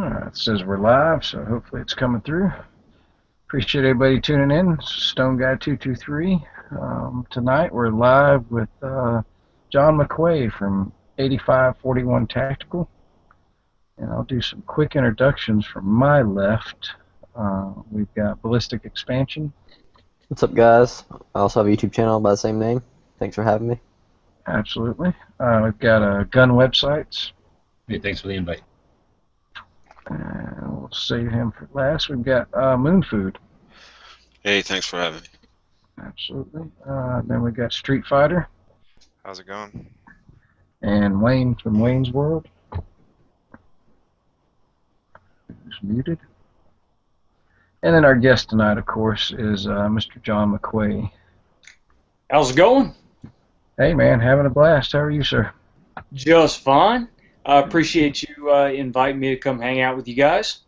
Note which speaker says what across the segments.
Speaker 1: It says we're live, so hopefully it's coming through. Appreciate everybody tuning in. Stone Guy 223. Tonight we're live with John McQuay from 8541 Tactical, and I'll do some quick introductions from my left. We've got Ballistic Expansion.
Speaker 2: What's up, guys? I also have a YouTube channel by the same name. Thanks for having me.
Speaker 1: Absolutely. We've got Gun Websites.
Speaker 3: Hey, thanks for the invite.
Speaker 1: And we'll save him for last. We've got Moon Food.
Speaker 4: Hey, thanks for having me.
Speaker 1: Absolutely. Then we've got Street Fighter.
Speaker 4: How's it going?
Speaker 1: And Wayne from Wayne's World. Who's muted. And then our guest tonight, of course, is Mr. John McQuay.
Speaker 5: How's it going?
Speaker 1: Hey, man, having a blast. How are you, sir?
Speaker 5: Just fine. I appreciate you inviting me to come hang out with you guys.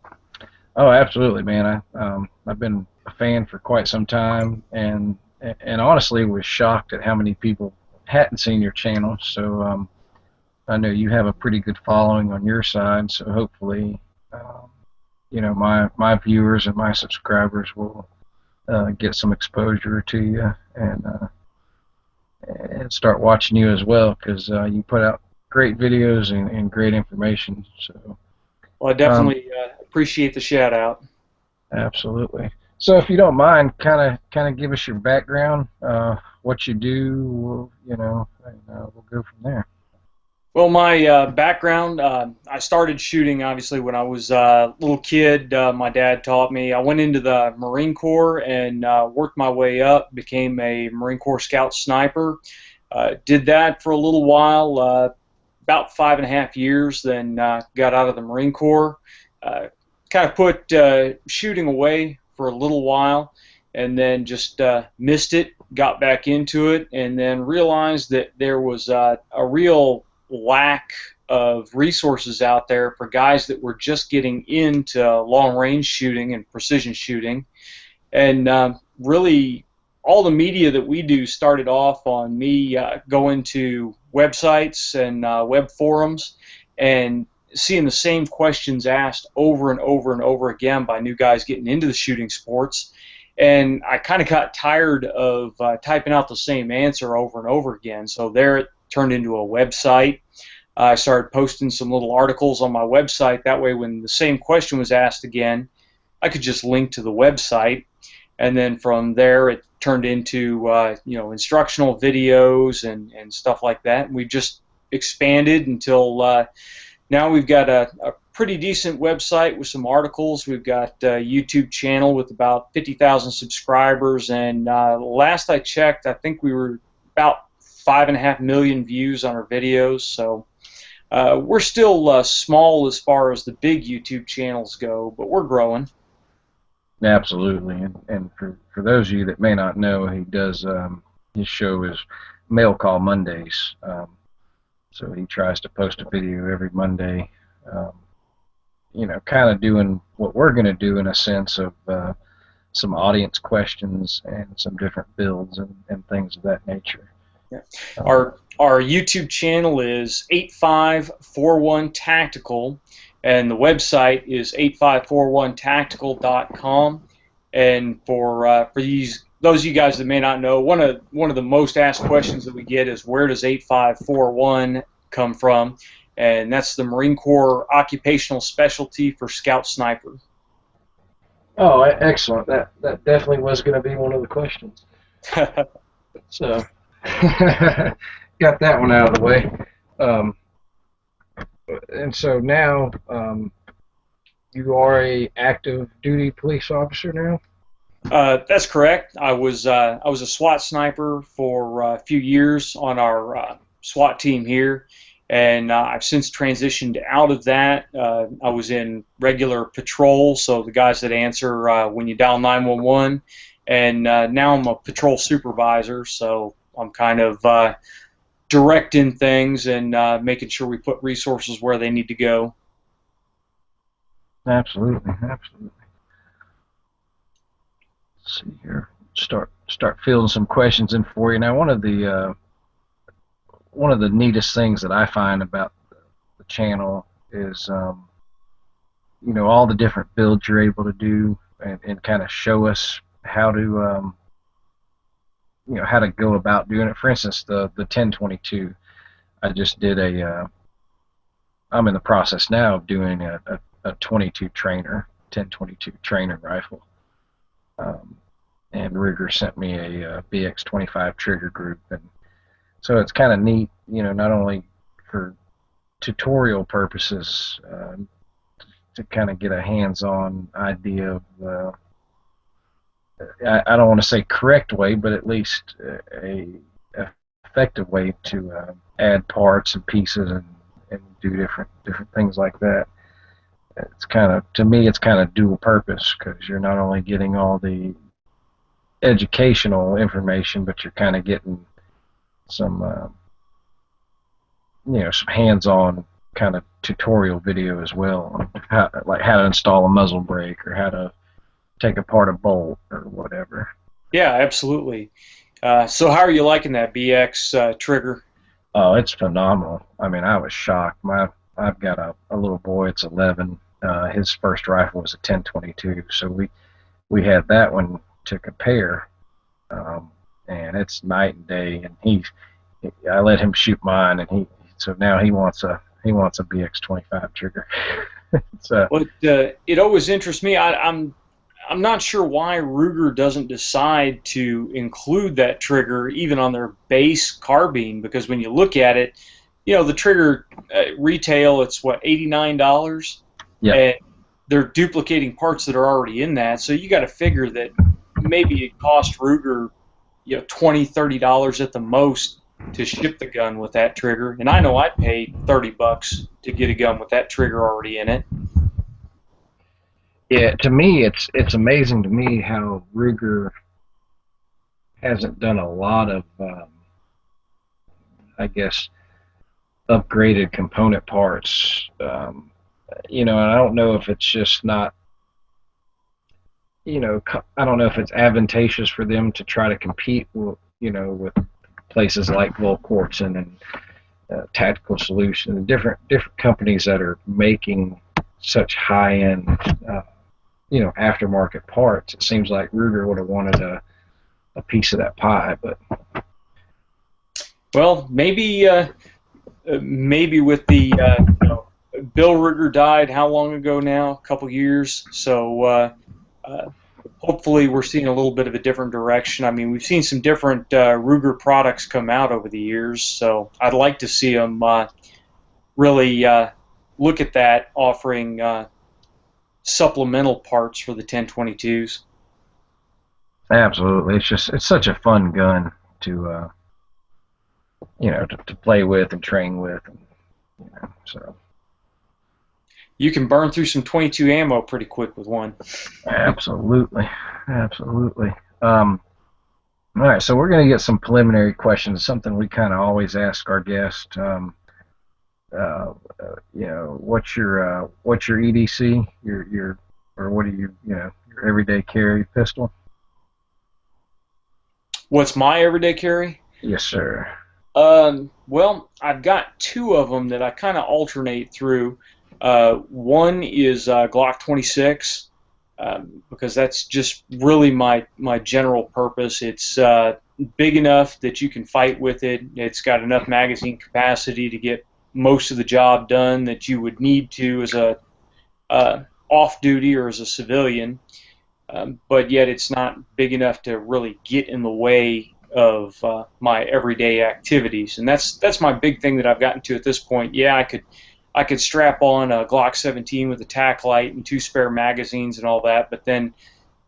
Speaker 1: Oh, absolutely, man. I've been a fan for quite some time, and honestly was shocked at how many people hadn't seen your channel. So I know you have a pretty good following on your side. So hopefully, my viewers and my subscribers will get some exposure to you and start watching you as well, because you put out great videos and great information. So,
Speaker 5: well, I definitely appreciate the shout out.
Speaker 1: Absolutely. So, if you don't mind, kind of give us your background, what you do, and we'll go from there.
Speaker 5: Well, my background, I started shooting obviously when I was a little kid. My dad taught me. I went into the Marine Corps and worked my way up, became a Marine Corps Scout Sniper. Did that for a little while, about 5.5 years, then got out of the Marine Corps. Kind of put shooting away for a little while, and then just missed it, got back into it, and then realized that there was a real lack of resources out there for guys that were just getting into long-range shooting and precision shooting. And really, all the media that we do started off on me going to websites and web forums and seeing the same questions asked over and over and over again by new guys getting into the shooting sports. And I kind of got tired of typing out the same answer over and over again. So there it turned into a website. I started posting some little articles on my website. That way, when the same question was asked again, I could just link to the website. And then from there, it turned into instructional videos and stuff like that. And we just expanded until now we've got a pretty decent website with some articles. We've got a YouTube channel with about 50,000 subscribers, and last I checked, I think we were about 5.5 million views on our videos. So we're still small as far as the big YouTube channels go, but we're growing.
Speaker 1: Absolutely, and for those of you that may not know, he does his show is Mail Call Mondays. So he tries to post a video every Monday, kind of doing what we're going to do in a sense of some audience questions and some different builds and things of that nature.
Speaker 5: Yeah. Our YouTube channel is 8541 Tactical, and the website is 8541tactical.com. And for those of you guys that may not know, one of the most asked questions that we get is, where does 8541 come from? And that's the Marine Corps occupational specialty for Scout Sniper.
Speaker 1: Oh, excellent. That definitely was going to be one of the questions. So got that one out of the way. And so now you are a active duty police officer now?
Speaker 5: That's correct. I was a SWAT sniper for a few years on our SWAT team here, and I've since transitioned out of that. I was in regular patrol, so the guys that answer when you dial 911, and now I'm a patrol supervisor, so I'm kind of directing things and making sure we put resources where they need to go.
Speaker 1: Absolutely, absolutely. Let's see here. Start fielding some questions in for you. Now, one of the neatest things that I find about the channel is all the different builds you're able to do, and kind of show us how to how to go about doing it. For instance, the 1022, I just did I'm in the process now of doing a 22 trainer, 1022 trainer rifle. And Ruger sent me a BX25 trigger group, and so it's kind of neat, not only for tutorial purposes, to kind of get a hands-on idea of I don't want to say correct way, but at least a effective way to add parts and pieces and do different things like that. It's kind of, to me, it's kind of dual purpose, because you're not only getting all the educational information, but you're kind of getting some some hands-on kind of tutorial video as well, on how to install a muzzle brake, or how to take apart a bolt, or whatever.
Speaker 5: Yeah, absolutely. So how are you liking that BX trigger?
Speaker 1: Oh, it's phenomenal. I mean, I was shocked. I've got a little boy. It's 11. His first rifle was a 1022, so we had that one to compare, and it's night and day. And I let him shoot mine, and so now he wants a BX25 trigger.
Speaker 5: Well, it always interests me. I'm not sure why Ruger doesn't decide to include that trigger even on their base carbine, because when you look at it, the trigger retail, it's what, $89?
Speaker 1: Yeah.
Speaker 5: And they're duplicating parts that are already in that, so you got to figure that maybe it cost Ruger $20, $30 at the most to ship the gun with that trigger. And I know I paid $30 to get a gun with that trigger already in it.
Speaker 1: Yeah, to me, it's amazing to me how Ruger hasn't done a lot of, I guess, upgraded component parts. And I don't know if it's just not, I don't know if it's advantageous for them to try to compete with, with places like Volquartsen and Tactical Solutions, and different companies that are making such high-end, aftermarket parts. It seems like Ruger would have wanted a piece of that pie, but
Speaker 5: well, maybe with the Bill Ruger died how long ago now? A couple years. So hopefully we're seeing a little bit of a different direction. I mean, we've seen some different Ruger products come out over the years, so I'd like to see them really look at that, offering supplemental parts for the 1022s.
Speaker 1: absolutely, it's such a fun gun to to play with and train with, and, so.
Speaker 5: You can burn through some 22 ammo pretty quick with one.
Speaker 1: Absolutely, absolutely. All right, so we're going to get some preliminary questions, something we kind of always ask our guests. What's your EDC? Or what do your everyday carry pistol?
Speaker 5: What's my everyday carry?
Speaker 1: Yes, sir.
Speaker 5: Well, I've got two of them that I kind of alternate through. One is Glock 26, because that's just really my general purpose. It's big enough that you can fight with it. It's got enough magazine capacity to get most of the job done that you would need to as a off-duty or as a civilian, but yet it's not big enough to really get in the way of my everyday activities. And that's my big thing that I've gotten to at this point. Yeah, I could strap on a Glock 17 with a tack light and 2 spare magazines and all that, but then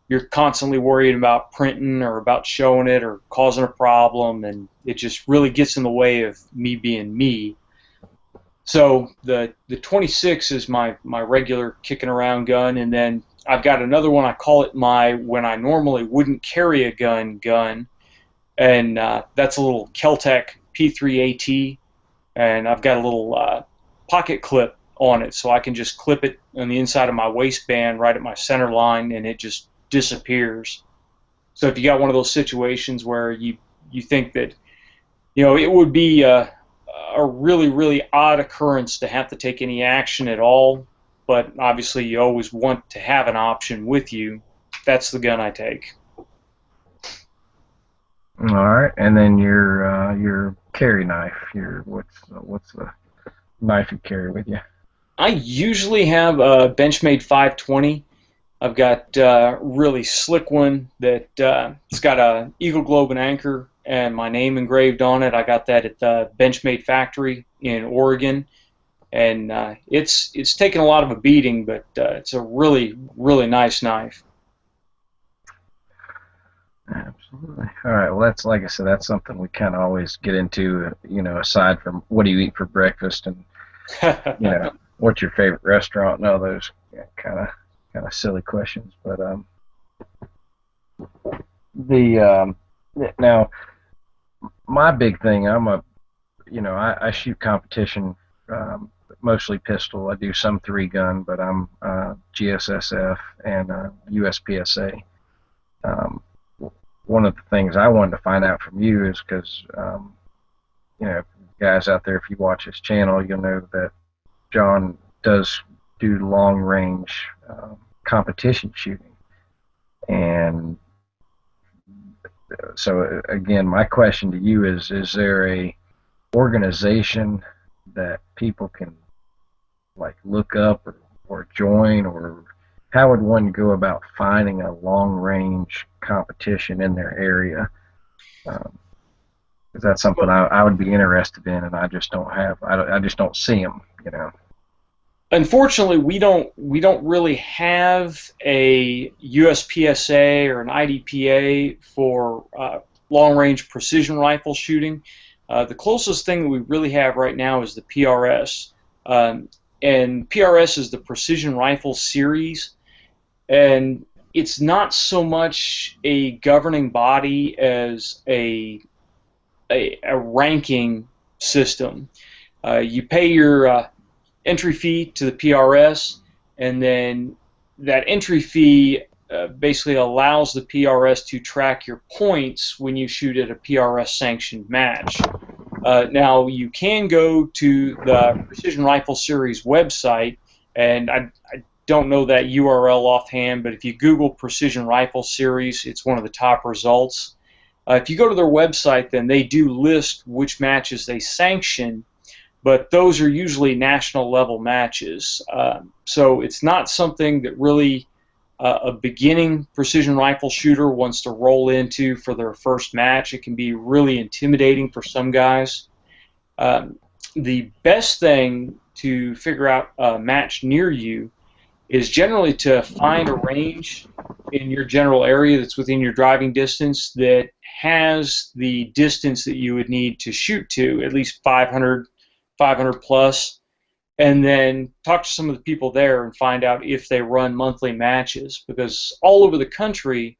Speaker 5: you're constantly worried about printing or about showing it or causing a problem, and it just really gets in the way of me being me. So the 26 is my regular kicking around gun, and then I've got another one. I call it my when I normally wouldn't carry a gun, and that's a little Keltec P3AT, and I've got a little pocket clip on it, so I can just clip it on the inside of my waistband right at my center line, and it just disappears. So if you got one of those situations where you think that it would be a really, really odd occurrence to have to take any action at all, but obviously you always want to have an option with you. That's the gun I take.
Speaker 1: All right, and then your carry knife. What's the knife you carry with you?
Speaker 5: I usually have a Benchmade 520. I've got a really slick one that it's got a Eagle Globe and anchor and my name engraved on it. I got that at the Benchmade factory in Oregon, and it's taken a lot of a beating, but it's a really nice knife.
Speaker 1: Absolutely. All right. Well, that's like I said, that's something we kind of always get into. Aside from what do you eat for breakfast, and what's your favorite restaurant, and all those kind of silly questions. But the now my big thing, I shoot competition, mostly pistol. I do some 3-gun, but I'm GSSF and USPSA. One of the things I wanted to find out from you is because, guys out there, if you watch his channel, you'll know that John does do long range competition shooting. And so again, my question to you is there a organization that people can like look up or join, or how would one go about finding a long range competition in their area? Because that's something I would be interested in, and I just don't have. I just don't see them.
Speaker 5: Unfortunately, we don't really have a USPSA or an IDPA for long-range precision rifle shooting. The closest thing that we really have right now is the PRS, and PRS is the Precision Rifle Series, and it's not so much a governing body as a ranking system. You pay your entry fee to the PRS, and then that entry fee basically allows the PRS to track your points when you shoot at a PRS sanctioned match. Now you can go to the Precision Rifle Series website, and I don't know that URL offhand, but if you Google Precision Rifle Series, it's one of the top results. If you go to their website, then they do list which matches they sanction, but those are usually national level matches. So it's not something that really a beginning precision rifle shooter wants to roll into for their first match. It can be really intimidating for some guys. The best thing to figure out a match near you is generally to find a range in your general area that's within your driving distance that has the distance that you would need to shoot to, at least 500 plus, and then talk to some of the people there and find out if they run monthly matches, because all over the country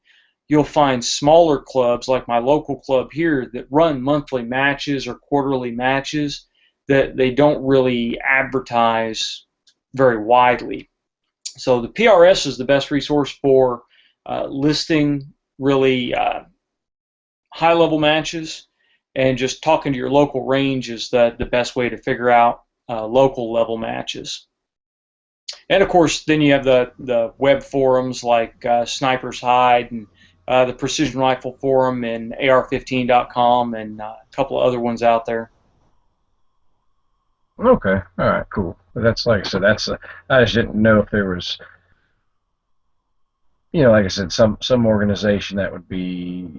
Speaker 5: you'll find smaller clubs like my local club here that run monthly matches or quarterly matches that they don't really advertise very widely. So the PRS is the best resource for listing really high-level matches, and just talking to your local range is the best way to figure out local level matches. And of course, then you have the web forums like Sniper's Hide and the Precision Rifle Forum and AR15.com and a couple of other ones out there.
Speaker 1: Okay, all right, cool. That's like I said. I just didn't know if there was, like I said, some organization that would be,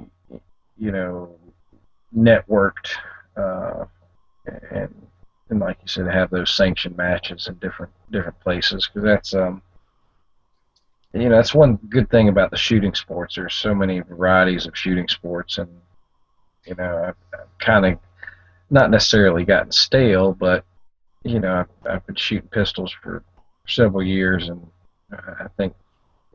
Speaker 1: networked, and like you said, have those sanctioned matches in different places, because that's one good thing about the shooting sports. There's so many varieties of shooting sports, and I've kind of not necessarily gotten stale, but I've been shooting pistols for several years, and I think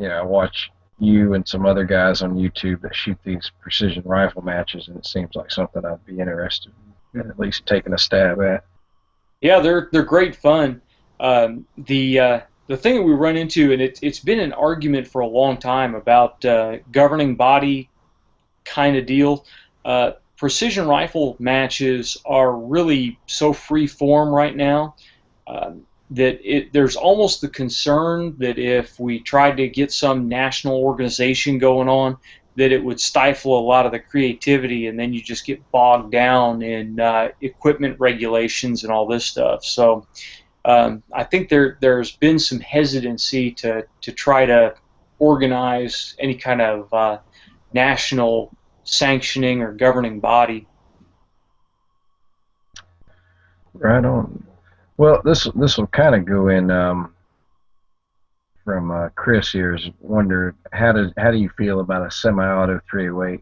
Speaker 1: I watch you and some other guys on YouTube that shoot these precision rifle matches, and it seems like something I'd be interested in at least taking a stab at.
Speaker 5: Yeah, they're great fun. The thing that we run into, and it's been an argument for a long time about governing body kind of deal. Precision rifle matches are really so free form right now. there's almost the concern that if we tried to get some national organization going on, that it would stifle a lot of the creativity, and then you just get bogged down in equipment regulations and all this stuff. So I think there's been some hesitancy to try to organize any kind of national sanctioning or governing body.
Speaker 1: Right on. Well, this will kind of go in from Chris here's wonder how do you feel about a semi-auto 308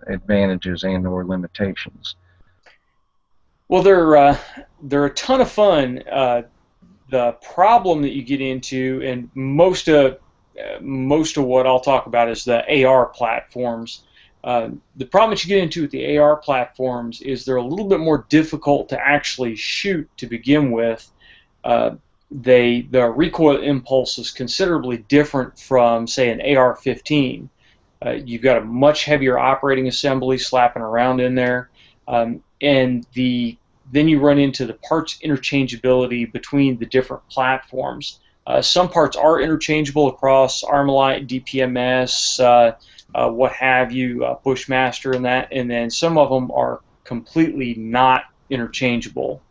Speaker 1: advantages and or limitations?
Speaker 5: Well, they're a ton of fun. The problem that you get into, and most of what I'll talk about is the AR platforms. The problem that you get into with the AR platforms is they're a little bit more difficult to actually shoot to begin with. The recoil impulse is considerably different from, say, an AR-15. You've got a much heavier operating assembly slapping around in there, and then you run into the parts interchangeability between the different platforms. Some parts are interchangeable across Armalite, DPMS, what have you, Bushmaster, and then some of them are completely not interchangeable,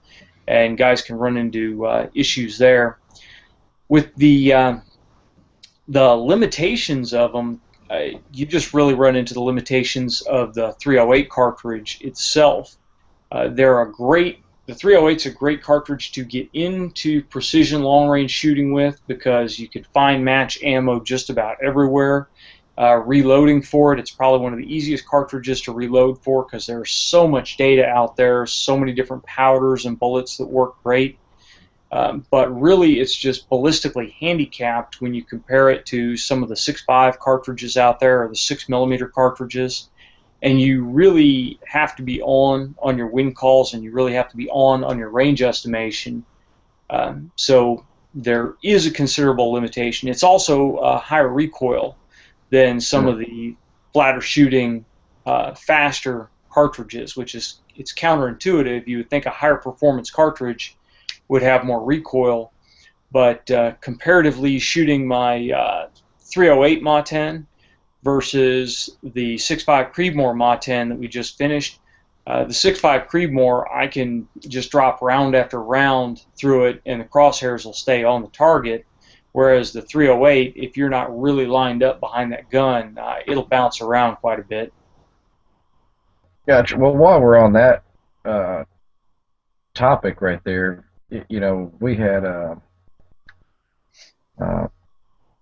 Speaker 5: and guys can run into issues there. With the limitations of them, you just really run into the limitations of the 308 cartridge itself. The 308's a great cartridge to get into precision long-range shooting with because you could find match ammo just about everywhere. Reloading for it's probably one of the easiest cartridges to reload for because there's so much data out there, so many different powders and bullets that work great. But really, it's just ballistically handicapped when you compare it to some of the 6.5 cartridges out there or the 6mm cartridges. And you really have to be on your wind calls, and you really have to be on your range estimation. So there is a considerable limitation. It's also a higher recoil than some of the flatter shooting, faster cartridges, which is it's counterintuitive. You would think a higher performance cartridge would have more recoil, but comparatively shooting my 308 Ma 10 versus the 6.5 Creedmoor Ma 10 that we just finished, the 6.5 Creedmoor, I can just drop round after round through it and the crosshairs will stay on the target, whereas the 308, if you're not really lined up behind that gun, it'll bounce around quite a bit.
Speaker 1: Gotcha. Well, while we're on that topic right there, you know, we had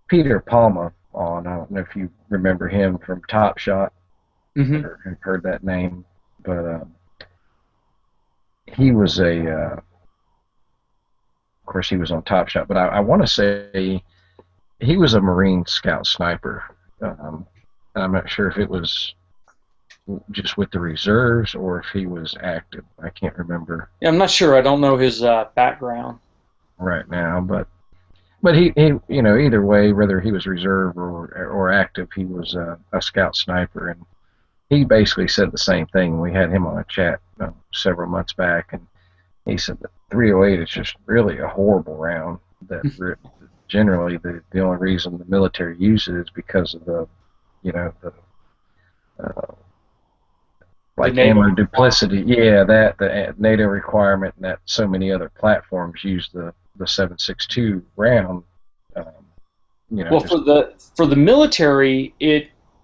Speaker 1: Peter Palma on. I don't know if you remember him from Top Shot or have heard that name, but he was of course, he was on Top Shot, but I want to say he was a Marine Scout sniper. I'm not sure if it was just with the reserves or if he was active. I can't remember.
Speaker 5: Yeah, I'm not sure. I don't know his background
Speaker 1: Right now, but he you know, either way, whether he was reserve or active, he was a scout sniper, and he basically said the same thing. We had him on a chat several months back, and he said that 308 is just really a horrible round. That generally the only reason the military uses it is because of the, you know, the like ammo duplicity. Yeah, that the NATO requirement, and that so many other platforms use the 7.62 round. You know,
Speaker 5: well, for the military,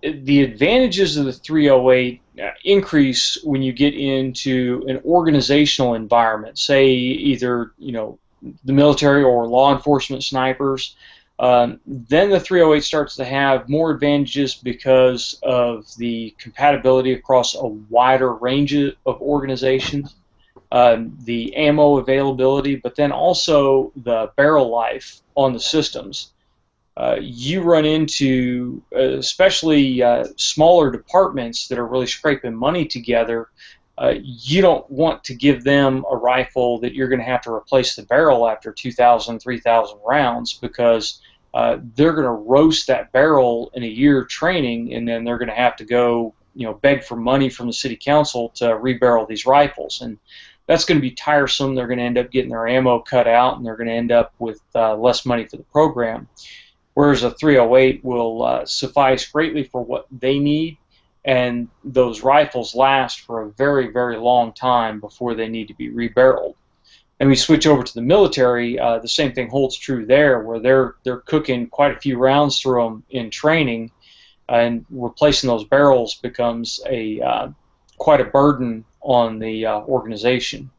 Speaker 5: the advantages of the 308 increase when you get into an organizational environment, say either, you know, the military or law enforcement snipers. Then the 308 starts to have more advantages because of the compatibility across a wider range of organizations, the ammo availability, but then also the barrel life on the systems. You run into, especially smaller departments that are really scraping money together, you don't want to give them a rifle that you're going to have to replace the barrel after 2,000, 3,000 rounds, because they're going to roast that barrel in a year of training, and then they're going to have to go, you know, beg for money from the city council to rebarrel these rifles, and that's going to be tiresome. They're going to end up getting their ammo cut out, and they're going to end up with less money for the program. Whereas a 308 will suffice greatly for what they need, and those rifles last for a very, very long time before they need to be rebarreled. And we switch over to the military, the same thing holds true there, where they're cooking quite a few rounds through them in training, and replacing those barrels becomes quite a burden on the organization.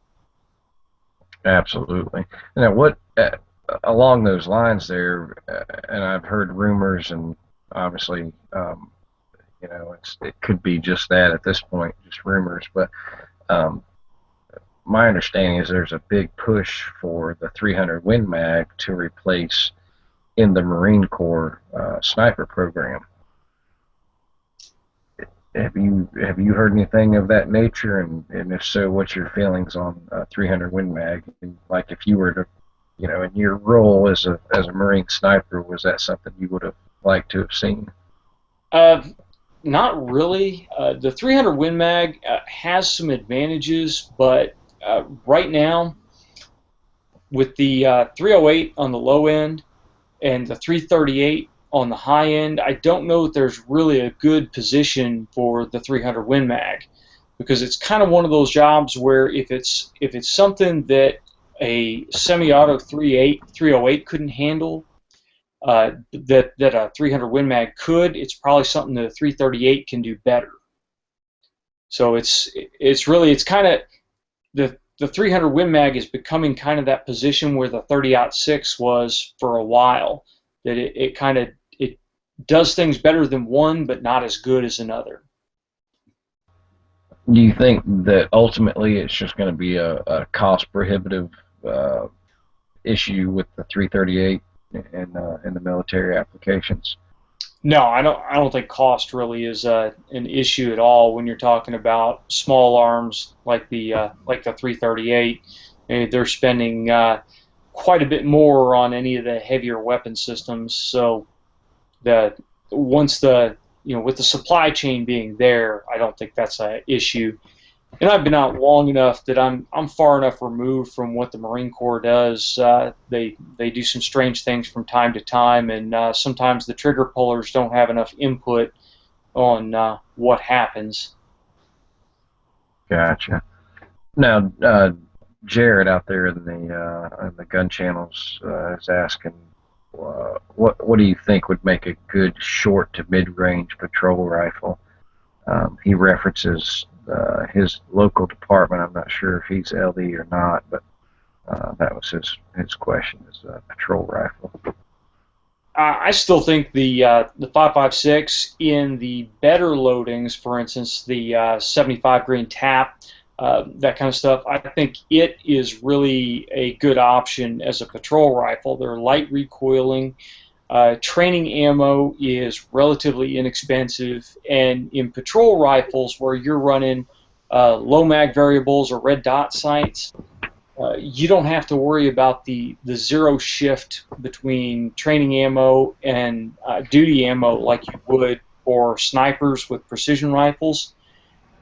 Speaker 1: Absolutely. Now, what along those lines there, and I've heard rumors, and obviously, it could be just that at this point, just rumors. But my understanding is there's a big push for the 300 Win Mag to replace in the Marine Corps sniper program. Have you heard anything of that nature, and if so, what's your feelings on 300 Win Mag? And like, if you were to, in your role as a Marine sniper, was that something you would have liked to have seen?
Speaker 5: Not really. The 300 Win Mag has some advantages, but right now, with the 308 on the low end and the 338 on the high end, I don't know that there's really a good position for the 300 Win Mag, because it's kind of one of those jobs where if it's something that a semi-auto 308 couldn't handle, that a 300 Win Mag could, it's probably something that a 338 can do better. So it's kind of the 300 Win Mag is becoming kind of that position where the 30-06 was for a while, that it does things better than one, but not as good as another.
Speaker 1: Do you think that ultimately it's just going to be a cost prohibitive issue with the 338 in the military applications?
Speaker 5: No, I don't think cost really is an issue at all when you're talking about small arms like the 338. They're spending quite a bit more on any of the heavier weapon systems. So with the supply chain being there, I don't think that's an issue. And I've been out long enough that I'm far enough removed from what the Marine Corps does. They do some strange things from time to time, and sometimes the trigger pullers don't have enough input on what happens.
Speaker 1: Gotcha. Now, Jared out there in the gun channels is asking, what do you think would make a good short to mid-range patrol rifle? He references his local department. I'm not sure if he's LE or not, but that was his question, is a patrol rifle.
Speaker 5: I still think the 5.56 in the better loadings, for instance, the 75 grain tap, that kind of stuff, I think it is really a good option as a patrol rifle. They're light recoiling. Training ammo is relatively inexpensive, and in patrol rifles where you're running low mag variables or red dot sights, you don't have to worry about the zero shift between training ammo and duty ammo like you would for snipers with precision rifles.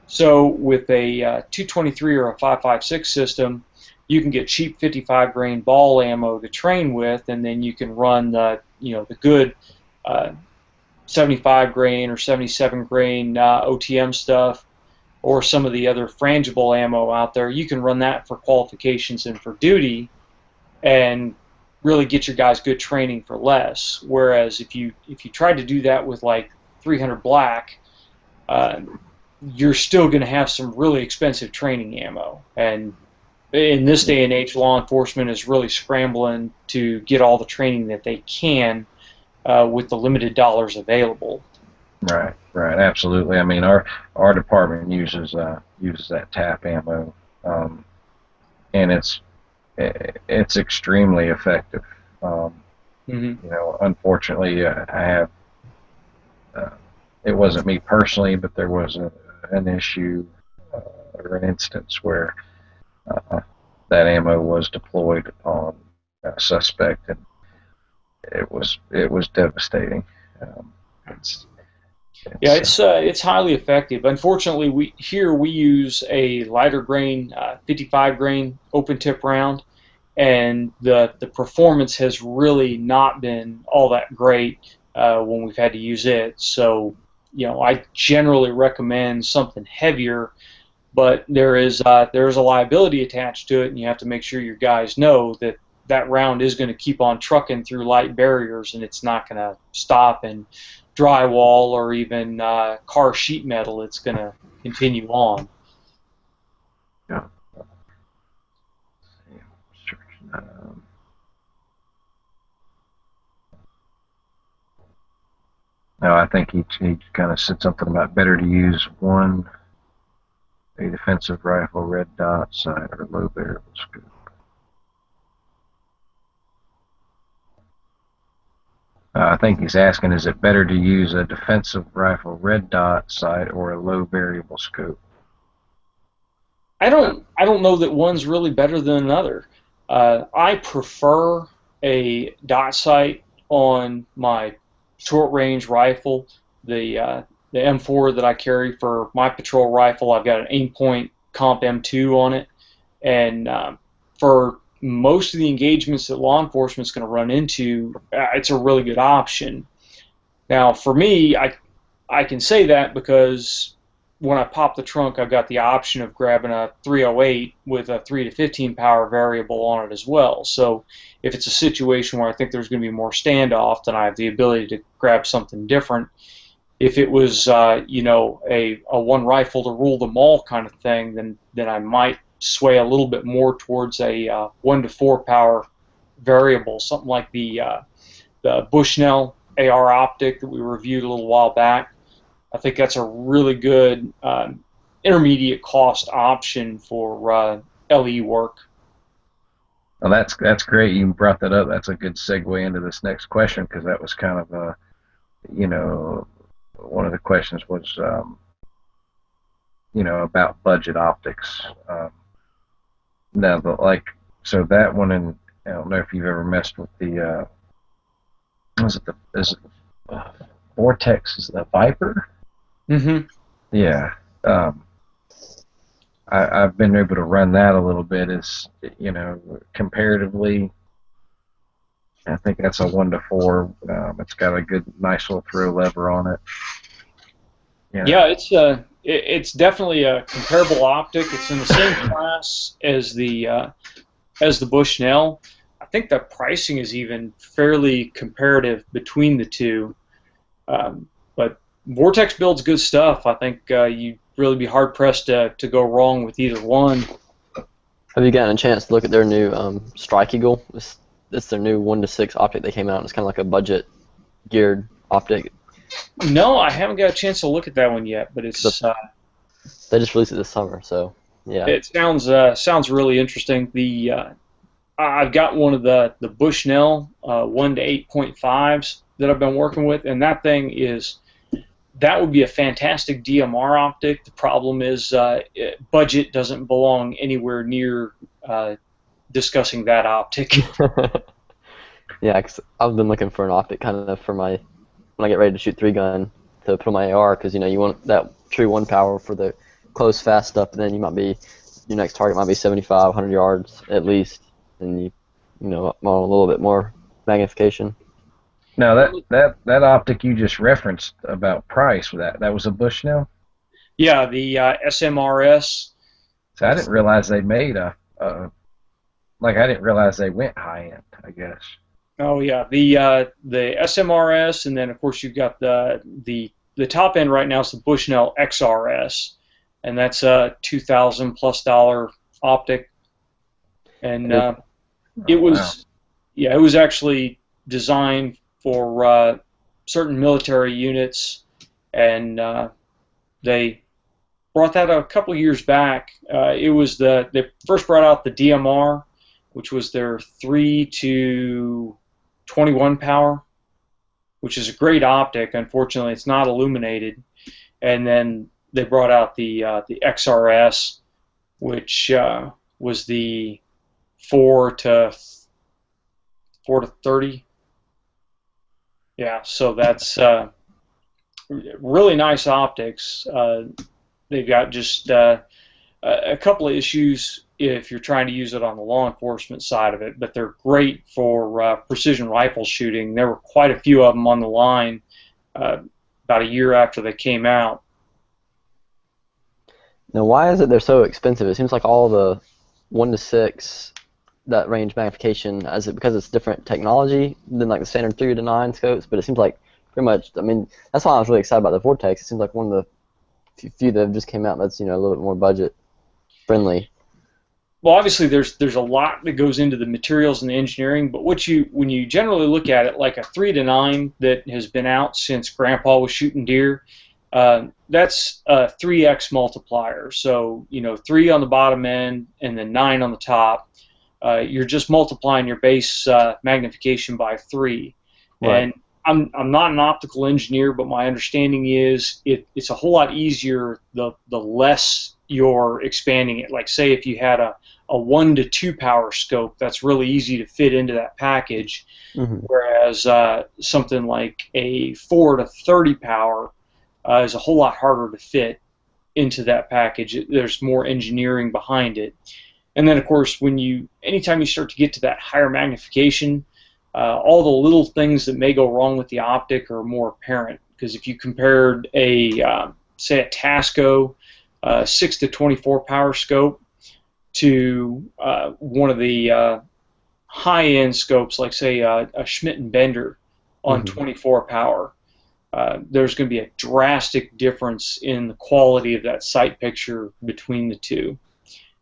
Speaker 5: So with a 223 or a 5.56 system, you can get cheap 55 grain ball ammo to train with, and then you can run the good 75 grain or 77 grain OTM stuff, or some of the other frangible ammo out there. You can run that for qualifications and for duty, and really get your guys good training for less. Whereas if you tried to do that with like 300 black, you're still going to have some really expensive training ammo. And in this day and age, law enforcement is really scrambling to get all the training that they can with the limited dollars available.
Speaker 1: Right, absolutely. I mean, our department uses that tap ammo, and it's extremely effective. Unfortunately, I have. It wasn't me personally, but there was an issue or an instance where that ammo was deployed on a suspect, and it was devastating.
Speaker 5: Yeah, it's highly effective. Unfortunately, we use a lighter grain, 55 grain open tip round, and the performance has really not been all that great when we've had to use it. So, I generally recommend something heavier, but there is a liability attached to it, and you have to make sure your guys know that that round is going to keep on trucking through light barriers, and it's not going to stop in drywall or even car sheet metal. It's going to continue on.
Speaker 1: Yeah. Sure. Um, no, I think he kind of said something about better to use a defensive rifle, red dot sight, or low variable scope. I think he's asking, is it better to use a defensive rifle, red dot sight, or a low variable scope?
Speaker 5: I don't know that one's really better than another. I prefer a dot sight on my short range rifle, the M4 that I carry for my patrol rifle. I've got an Aimpoint Comp M2 on it, and for most of the engagements that law enforcement's going to run into, it's a really good option. Now, for me, I can say that because when I pop the trunk, I've got the option of grabbing a 308 with a 3 to 15 power variable on it as well. So if it's a situation where I think there's going to be more standoff, then I have the ability to grab something different. If it was, a one rifle to rule them all kind of thing, then I might sway a little bit more towards a 1 to 4 power variable, something like the Bushnell AR optic that we reviewed a little while back. I think that's a really good intermediate cost option for LE work.
Speaker 1: Well, that's great. You brought that up. That's a good segue into this next question, because that was kind of one of the questions was about budget optics. Now, so that one, and I don't know if you've ever messed with the is it the Vortex? Is it the Viper?
Speaker 5: Mm-hmm.
Speaker 1: Yeah. I've been able to run that a little bit. Is comparatively, I think that's a 1 to 4. It's got a good, nice little throw lever on it.
Speaker 5: Yeah, it's definitely a comparable optic. It's in the same class as the Bushnell. I think the pricing is even fairly comparative between the two. But Vortex builds good stuff. I think you'd really be hard pressed to go wrong with either one.
Speaker 2: Have you gotten a chance to look at their new Strike Eagle? It's their new 1 to 6 optic they came out. It's kind of like a budget geared optic.
Speaker 5: No, I haven't got a chance to look at that one yet, but
Speaker 2: They just released it this summer, so yeah.
Speaker 5: it sounds really interesting. I've got one of the Bushnell 1 to 8.5s that I've been working with, and that would be a fantastic DMR optic. The problem is budget doesn't belong anywhere near discussing that optic.
Speaker 2: Yeah, 'cause I've been looking for an optic kind of for when I get ready to shoot 3-gun to put on my AR, because you want that true 1 power for the close, fast stuff. And then your next target might be 75, 100 yards at least, and you want a little bit more magnification.
Speaker 1: Now that optic you just referenced about price, that was a Bushnell.
Speaker 5: Yeah, the SMRS.
Speaker 1: So I didn't realize they made I didn't realize they went high end, I guess.
Speaker 5: Oh yeah, the SMRS, and then of course you've got the top end right now is the Bushnell XRS, and that's a $2,000+ optic, and it was it was actually designed for certain military units, and they brought that a couple of years back. They first brought out the DMR, which was their 3 to 21 power, which is a great optic. Unfortunately, it's not illuminated. And then they brought out the XRS, which was the 4 to 30. Yeah, so that's really nice optics. They've got just a couple of issues if you're trying to use it on the law enforcement side of it, but they're great for precision rifle shooting. There were quite a few of them on the line about a year after they came out.
Speaker 2: Now, why is it they're so expensive? It seems like all the 1 to 6, that range magnification, is it because it's different technology than like the standard 3 to 9 scopes? But it seems like pretty much, I mean, that's why I was really excited about the Vortex. It seems like one of the few that have just came out that's, a little bit more budget friendly.
Speaker 5: Well, obviously there's a lot that goes into the materials and the engineering, but when you generally look at it, like a 3 to 9 that has been out since Grandpa was shooting deer, that's a 3x multiplier. So 3 on the bottom end and then 9 on the top. You're just multiplying your base magnification by 3.
Speaker 2: Right.
Speaker 5: And I'm not an optical engineer, but my understanding is it's a whole lot easier the less you're expanding it. Like say if you had a 1 to 2 power scope, that's really easy to fit into that package.
Speaker 2: Mm-hmm.
Speaker 5: Whereas something like a 4 to 30 power is a whole lot harder to fit into that package. There's more engineering behind it. And then of course anytime you start to get to that higher magnification, all the little things that may go wrong with the optic are more apparent. Because if you compared say a Tasco 6 to 24 power scope to one of the high-end scopes, like say a Schmidt and Bender on
Speaker 2: Mm-hmm.
Speaker 5: 24 power, there's going to be a drastic difference in the quality of that sight picture between the two.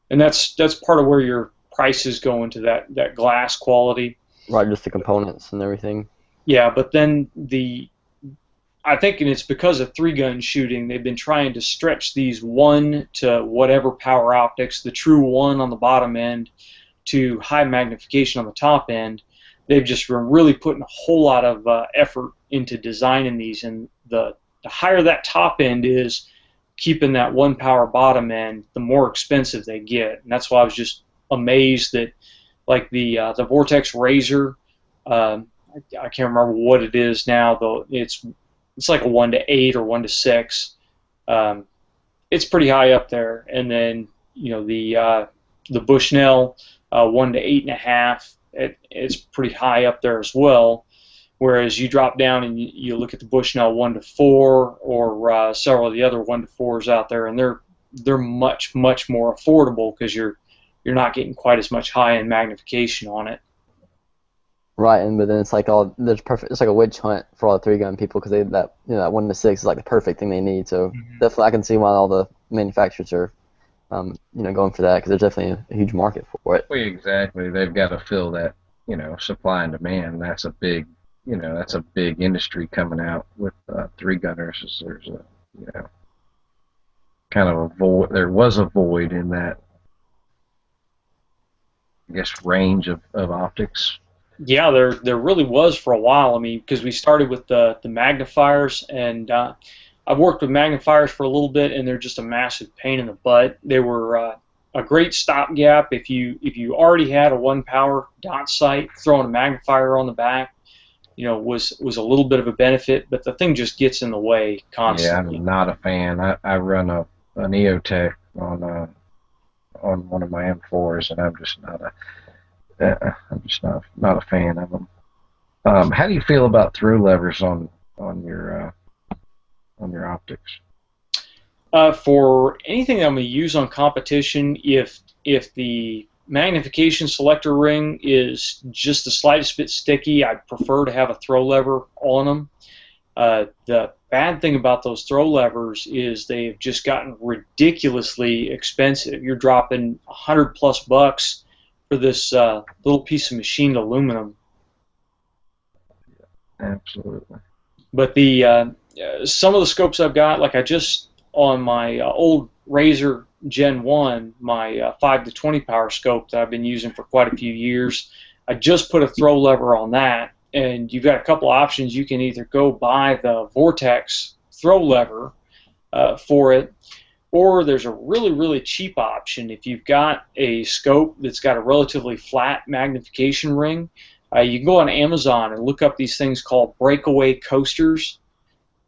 Speaker 5: And that's part of where your prices go into that glass quality.
Speaker 2: Right, just the components and everything.
Speaker 5: Yeah, but then I think, and it's because of 3-gun shooting, they've been trying to stretch these 1 to whatever power optics, the true 1 on the bottom end to high magnification on the top end. They've just been really putting a whole lot of effort into designing these, and the higher that top end is, keeping that 1 power bottom end, the more expensive they get. And that's why I was just amazed that, like the Vortex Razor, I can't remember what it is now, though it's like a 1 to 8 or 1 to 6. It's pretty high up there. And then the Bushnell 1 to 8.5, it's pretty high up there as well. Whereas you drop down and you look at the Bushnell 1 to 4 or several of the other 1 to 4s out there, and they're much more affordable because you're not getting quite as much high-end magnification on it.
Speaker 2: Right, but then it's like there's perfect. It's like a witch hunt for all the 3-gun people because that 1 to 6 is like the perfect thing they need. So definitely, I can see why all the manufacturers are, going for that because there's definitely a huge market for it.
Speaker 1: Well, exactly. They've got to fill that, supply and demand. That's a big, that's a big industry coming out with 3-gunners. There's a, kind of a void. There was a void in that, I guess, range of optics.
Speaker 5: Yeah, there really was for a while. I mean, because we started with the magnifiers, and I've worked with magnifiers for a little bit, and they're just a massive pain in the butt. They were a great stopgap if you already had a 1 power dot sight. Throwing a magnifier on the back, was a little bit of a benefit, but the thing just gets in the way constantly.
Speaker 1: Yeah, I'm not a fan. I run an EOTech on one of my M4s, and I'm just not a fan of them. How do you feel about through levers on your optics?
Speaker 5: For anything that I'm going to use on competition, if the magnification selector ring is just the slightest bit sticky, I'd prefer to have a throw lever on them. The bad thing about those throw levers is they've just gotten ridiculously expensive. You're dropping $100+ for this little piece of machined aluminum.
Speaker 1: Absolutely.
Speaker 5: But the some of the scopes I've got, like on my old Razor Gen 1, my 5 to 20 power scope that I've been using for quite a few years, I just put a throw lever on that, and you've got a couple options. You can either go buy the Vortex throw lever for it, or there's a really cheap option. If you've got a scope that's got a relatively flat magnification ring, you can go on Amazon and look up these things called breakaway coasters.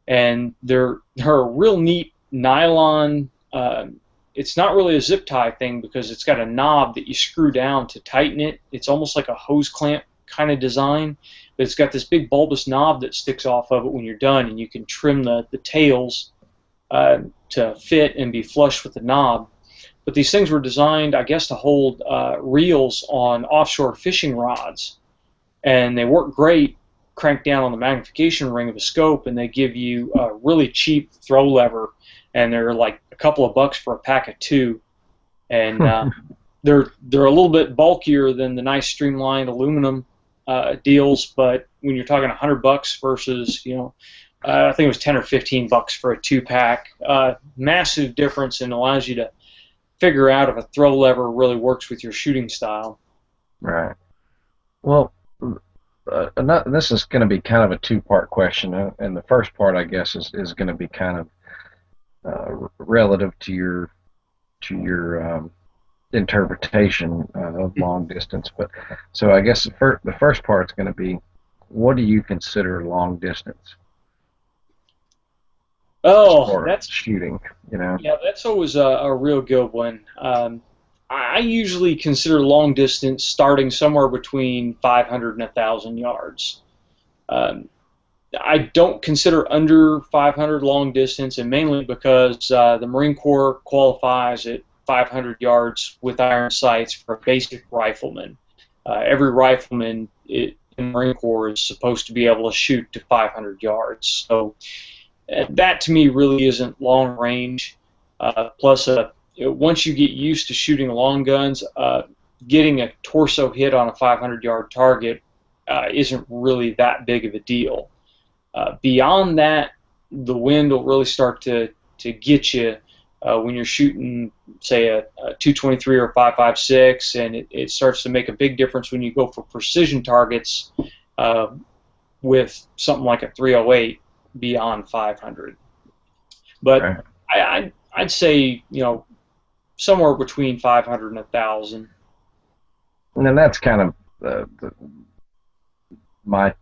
Speaker 5: and they're a real neat nylon. It's not really a zip tie thing because it's got a knob that you screw down to tighten it. It's almost like a hose clamp kind of design, but it's got this big bulbous knob that sticks off of it when you're done, and you can trim the tails to fit and be flush with the knob. But these things were designed, I guess, to hold reels on offshore fishing rods, and they work great. Crank down on the magnification ring of a scope, and they give you a really cheap throw lever, and they're like a couple of bucks for a pack of 2, and they're a little bit bulkier than the nice streamlined aluminum deals. But when you're talking $100 versus, I think it was 10 or 15 bucks for a 2-pack, massive difference, and allows you to figure out if a throw lever really works with your shooting style.
Speaker 1: Right. Well, this is going to be kind of a 2-part question, and the first part, I guess, is going to be kind of relative to your interpretation of long distance. But so I guess the first part is going to be, what do you consider long distance?
Speaker 5: Oh, that's
Speaker 1: shooting.
Speaker 5: Yeah, that's always a real good one. I usually consider long distance starting somewhere between 500 and 1,000 yards. I don't consider under 500 long distance, and mainly because the Marine Corps qualifies at 500 yards with iron sights for a basic rifleman. Every rifleman in the Marine Corps is supposed to be able to shoot to 500 yards. So that to me really isn't long range. Plus, once you get used to shooting long guns, getting a torso hit on a 500-yard target isn't really that big of a deal. Beyond that, the wind will really start to get you when you're shooting, say, a 223 or a 5.56, and it starts to make a big difference when you go for precision targets with something like a 308 beyond 500. But right. I'd say, somewhere between 500 and 1,000.
Speaker 1: And then that's kind of my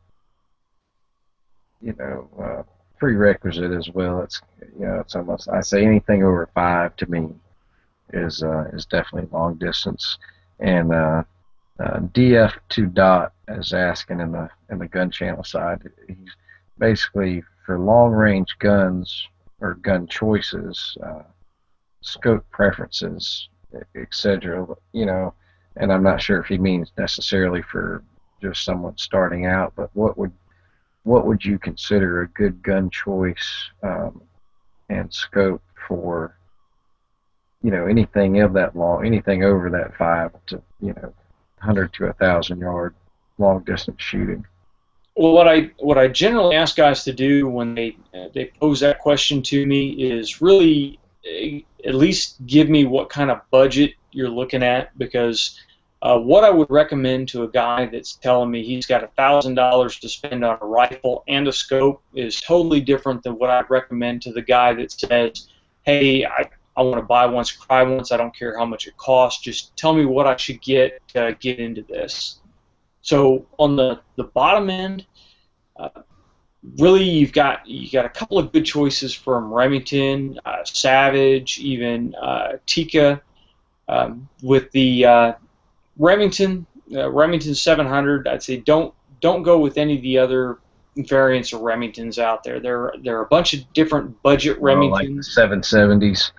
Speaker 1: prerequisite as well. It's it's almost, I say anything over 5 to me is definitely long distance. And DF2 Dot is asking in the gun channel side. He's basically for long range guns or gun choices, scope preferences, etc. And I'm not sure if he means necessarily for just someone starting out, but what would you consider a good gun choice and scope for anything of that long, anything over that 5 to 100 to 1,000 yard long distance shooting?
Speaker 5: Well, what I generally ask guys to do when they pose that question to me is really at least give me what kind of budget you're looking at, because what I would recommend to a guy that's telling me he's got $1,000 to spend on a rifle and a scope is totally different than what I'd recommend to the guy that says, hey, I want to buy once, cry once, I don't care how much it costs, just tell me what I should get to get into this. So on the bottom end, really you've got a couple of good choices from Remington, Savage, even Tikka. With the Remington 700, I'd say don't go with any of the other variants of Remingtons out there. There are a bunch of different budget Remingtons.
Speaker 1: Like the 770s.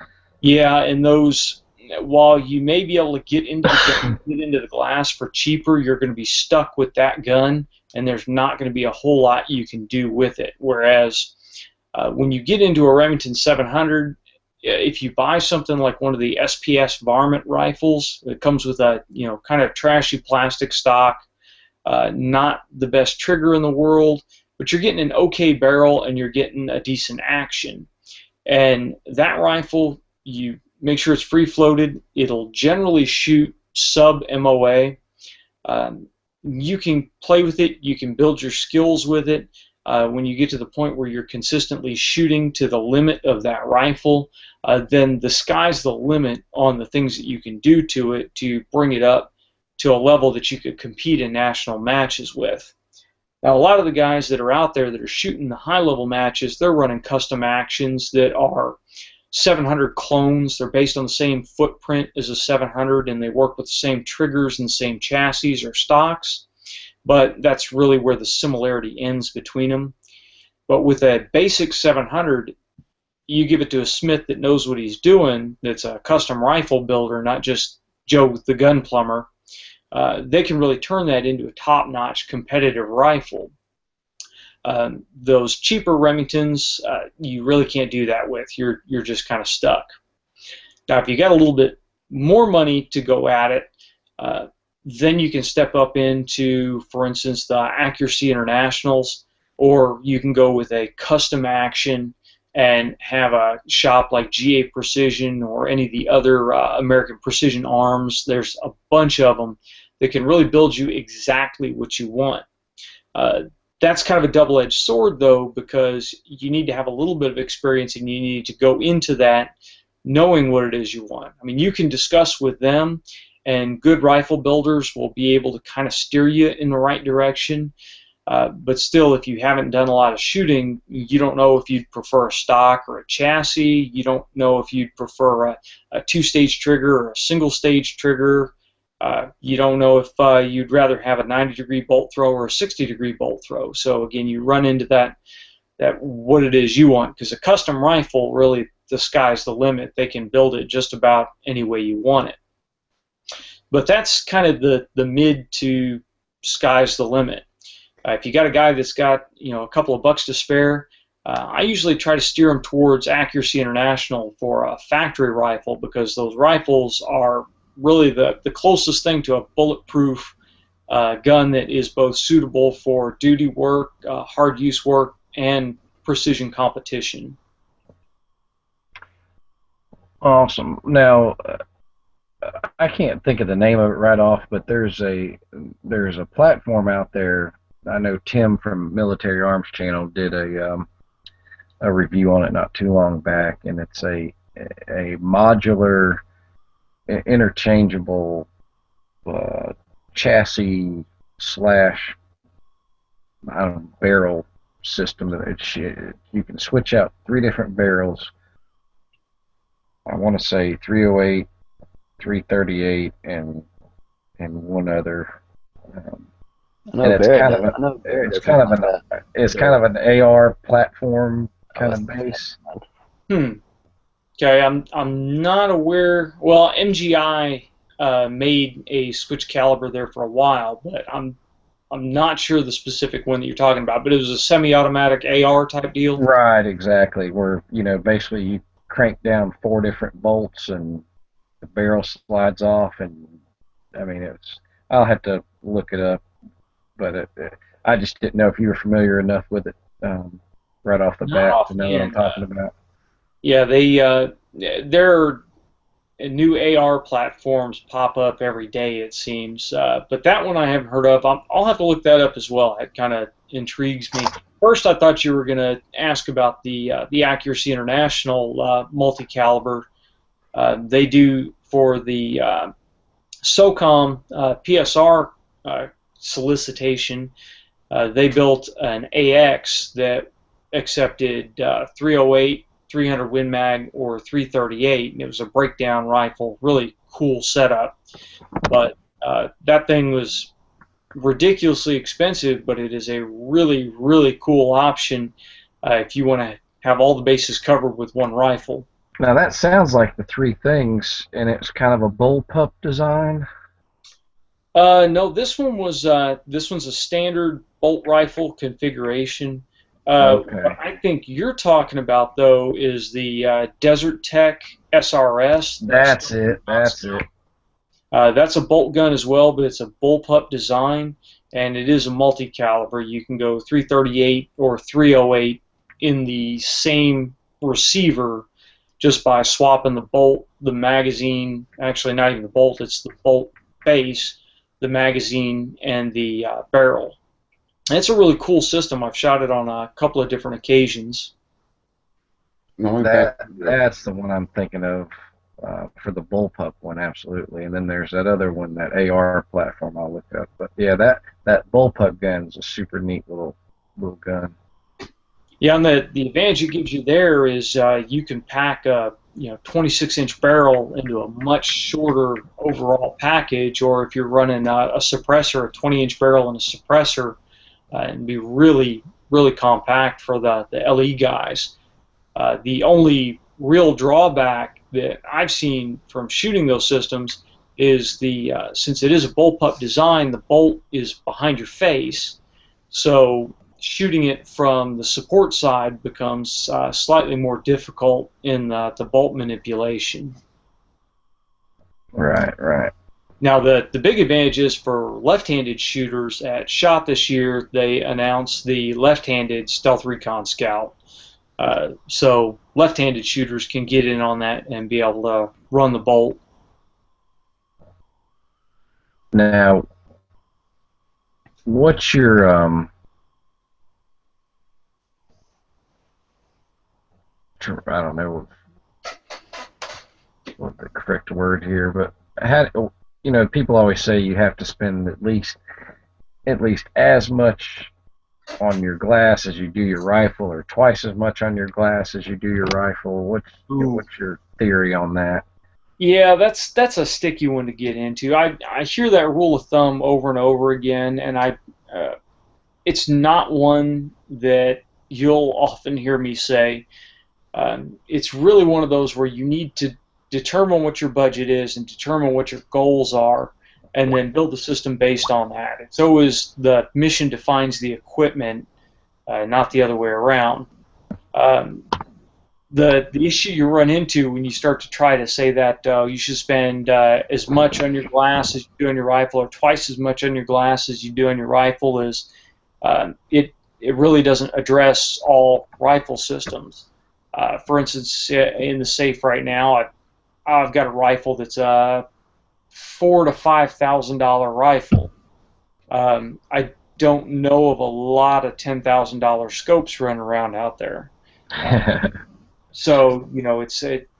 Speaker 5: Yeah, and those, while you may be able to get into the glass for cheaper, you're going to be stuck with that gun, and there's not going to be a whole lot you can do with it. Whereas when you get into a Remington 700, if you buy something like one of the SPS varmint rifles, it comes with a kind of trashy plastic stock, not the best trigger in the world, but you're getting an okay barrel and you're getting a decent action. And that rifle, you make sure it's free floated. It'll generally shoot sub MOA. You can play with it. You can build your skills with it. When you get to the point where you're consistently shooting to the limit of that rifle, then the sky's the limit on the things that you can do to it to bring it up to a level that you could compete in national matches with. Now, a lot of the guys that are out there that are shooting the high-level matches, they're running custom actions that are 700 clones. They're based on the same footprint as a 700, and they work with the same triggers and the same chassis or stocks. But that's really where the similarity ends between them. But with a basic 700, you give it to a smith that knows what he's doing, that's a custom rifle builder, not just Joe the gun plumber. They can really turn that into a top-notch competitive rifle. Those cheaper Remingtons, you really can't do that with. You're just kind of stuck. Now, if you got a little bit more money to go at it, then you can step up into, for instance, the Accuracy Internationals, or you can go with a custom action and have a shop like GA Precision or any of the other American Precision Arms. There's a bunch of them that can really build you exactly what you want. That's kind of a double-edged sword, though, because you need to have a little bit of experience and you need to go into that knowing what it is you want. I mean, you can discuss with them, and good rifle builders will be able to kind of steer you in the right direction. But still, if you haven't done a lot of shooting, you don't know if you'd prefer a stock or a chassis. You don't know if you'd prefer a two-stage trigger or a single-stage trigger. You don't know if you'd rather have a 90-degree bolt throw or a 60-degree bolt throw. So again, you run into that what it is you want, because a custom rifle, really, the sky's the limit. They can build it just about any way you want it. But that's kind of the mid to sky's the limit. If you got a guy that's got a couple of bucks to spare, I usually try to steer him towards Accuracy International for a factory rifle, because those rifles are really the closest thing to a bulletproof gun that is both suitable for duty work, hard use work, and precision competition.
Speaker 1: Awesome. Now, I can't think of the name of it right off, but there's a platform out there. I know Tim from Military Arms Channel did a review on it not too long back, and it's a modular, interchangeable chassis slash barrel system that you can switch out 3 different barrels. I want to say 308, 338, and one other. It's kind of an AR platform kind of base.
Speaker 5: Okay, I'm not aware. Well, MGI made a switch caliber there for a while, but I'm not sure the specific one that you're talking about. But it was a semi-automatic AR type deal.
Speaker 1: Right, exactly. Where basically you crank down 4 different bolts and the barrel slides off, and I mean I'll have to look it up, but I just didn't know if you were familiar enough with it right off the bat to know what I'm talking about.
Speaker 5: Yeah, their new AR platforms pop up every day, it seems. But that one I haven't heard of. I'll have to look that up as well. It kind of intrigues me. First, I thought you were going to ask about the Accuracy International multi-caliber. They do for the SOCOM PSR solicitation. They built an AX that accepted 308, 300 Win Mag, or 338, and it was a breakdown rifle. Really cool setup. But that thing was ridiculously expensive, but it is a really, really cool option if you want to have all the bases covered with one rifle.
Speaker 1: Now that sounds like the 3 things, and it's kind of a bullpup design.
Speaker 5: No, this one's a standard bolt rifle configuration.
Speaker 1: Okay.
Speaker 5: What I think you're talking about, though, is the Desert Tech SRS.
Speaker 1: That's it.
Speaker 5: That's a bolt gun as well, but it's a bullpup design, and it is a multi-caliber. You can go 338 or 308 in the same receiver just by swapping the bolt, the magazine, actually not even the bolt, it's the bolt base, the magazine, and the barrel. And it's a really cool system. I've shot it on a couple of different occasions.
Speaker 1: That's the one I'm thinking of for the bullpup one, absolutely. And then there's that other one, that AR platform I'll look up. But yeah, that bullpup gun is a super neat little gun.
Speaker 5: Yeah, and the advantage it gives you there is you can pack a 26-inch barrel into a much shorter overall package, or if you're running a suppressor, a 20-inch barrel and a suppressor, and be really really compact for the LE guys. The only real drawback that I've seen from shooting those systems is since it is a bullpup design, the bolt is behind your face, so shooting it from the support side becomes slightly more difficult in the bolt manipulation.
Speaker 1: Right, right.
Speaker 5: Now, the big advantage is for left-handed shooters. At SHOT this year, they announced the left-handed Stealth Recon Scout. So left-handed shooters can get in on that and be able to run the bolt.
Speaker 1: Now, what's your I don't know what the correct word here, but people always say you have to spend at least as much on your glass as you do your rifle, or twice as much on your glass as you do your rifle. What's your theory on that?
Speaker 5: Yeah, that's a sticky one to get into. I hear that rule of thumb over and over again, and it's not one that you'll often hear me say. It's really one of those where you need to determine what your budget is and determine what your goals are, and then build the system based on that. It's always the mission defines the equipment, not the other way around. The issue you run into when you start to try to say that you should spend as much on your glass as you do on your rifle, or twice as much on your glass as you do on your rifle, is it really doesn't address all rifle systems. For instance, in the safe right now, I've got a rifle that's a $4,000 to $5,000 rifle. I don't know of a lot of $10,000 scopes running around out there. So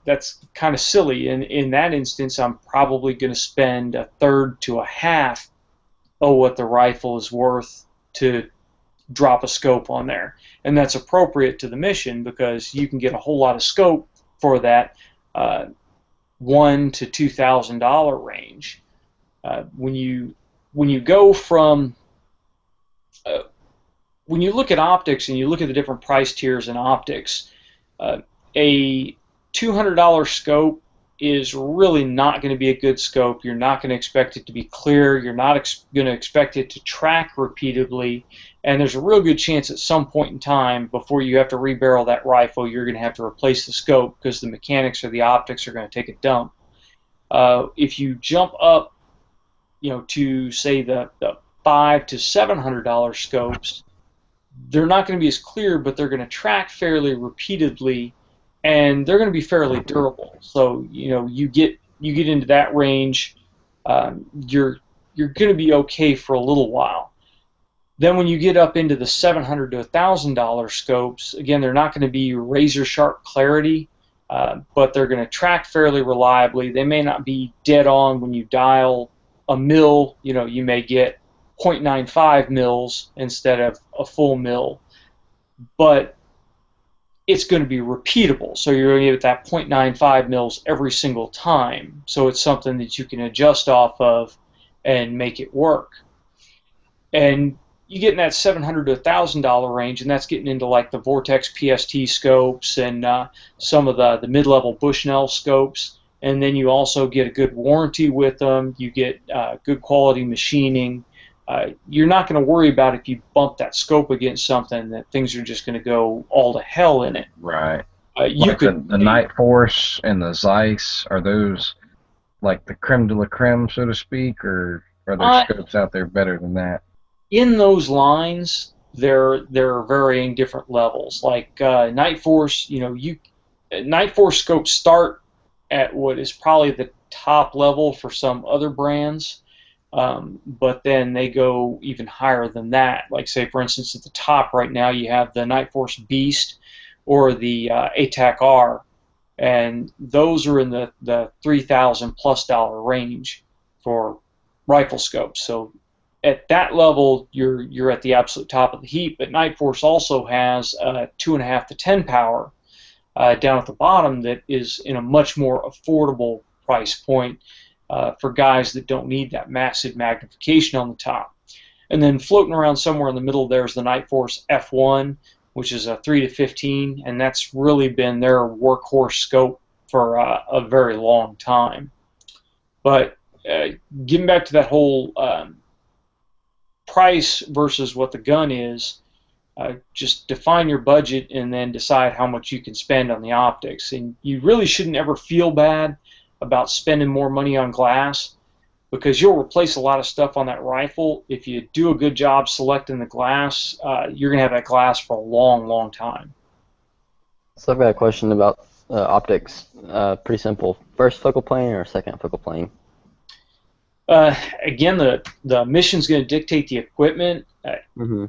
Speaker 5: that's kind of silly. In that instance, I'm probably going to spend a third to a half of what the rifle is worth to drop a scope on there, and that's appropriate to the mission because you can get a whole lot of scope for that $1,000 to $2,000 range. When you go from when you look at optics and you look at the different price tiers in optics, a $200 scope is really not going to be a good scope. You're not going to expect it to be clear. You're not going to expect it to track repeatedly. And there's a real good chance at some point in time, before you have to rebarrel that rifle, you're going to have to replace the scope because the mechanics or the optics are going to take a dump. If you jump up, to say the $500 to $700 scopes, they're not going to be as clear, but they're going to track fairly repeatedly, and they're going to be fairly durable. So you get into that range, you're going to be okay for a little while. Then when you get up into the $700 to $1,000 scopes, again, they're not going to be razor sharp clarity, but they're going to track fairly reliably. They may not be dead on when you dial a mil. You may get 0.95 mils instead of a full mil, but it's going to be repeatable. So you're going to get that 0.95 mils every single time. So it's something that you can adjust off of and make it work. And you get in that $700 to $1,000 range, and that's getting into like the Vortex PST scopes and some of the mid-level Bushnell scopes. And then you also get a good warranty with them. You get good quality machining. You're not going to worry about if you bump that scope against something that things are just going to go all to hell in it.
Speaker 1: Right.
Speaker 5: You
Speaker 1: like
Speaker 5: could
Speaker 1: the Night Force and the Zeiss, are those like the creme de la creme, so to speak, or are there scopes out there better than that?
Speaker 5: In those lines, there are varying different levels. Like Night Force, Night Force scopes start at what is probably the top level for some other brands. But then they go even higher than that. Like, say, for instance, at the top right now you have the Night Force Beast or the ATAC R, and those are in the $3,000+ range for rifle scopes. So at that level, you're at the absolute top of the heap. But Night Force also has 2.5 to 10 power down at the bottom that is in a much more affordable price point for guys that don't need that massive magnification on the top. And then floating around somewhere in the middle there is the Night Force F1, which is a 3 to 15, and that's really been their workhorse scope for a very long time. But getting back to that whole price versus what the gun is, just define your budget and then decide how much you can spend on the optics. And you really shouldn't ever feel bad about spending more money on glass, because you'll replace a lot of stuff on that rifle. If you do a good job selecting the glass, you're going to have that glass for a long, long time.
Speaker 2: So I've got a question about optics. Pretty simple. First focal plane or second focal plane?
Speaker 5: Again, the mission's going to dictate the equipment.
Speaker 2: Mm-hmm.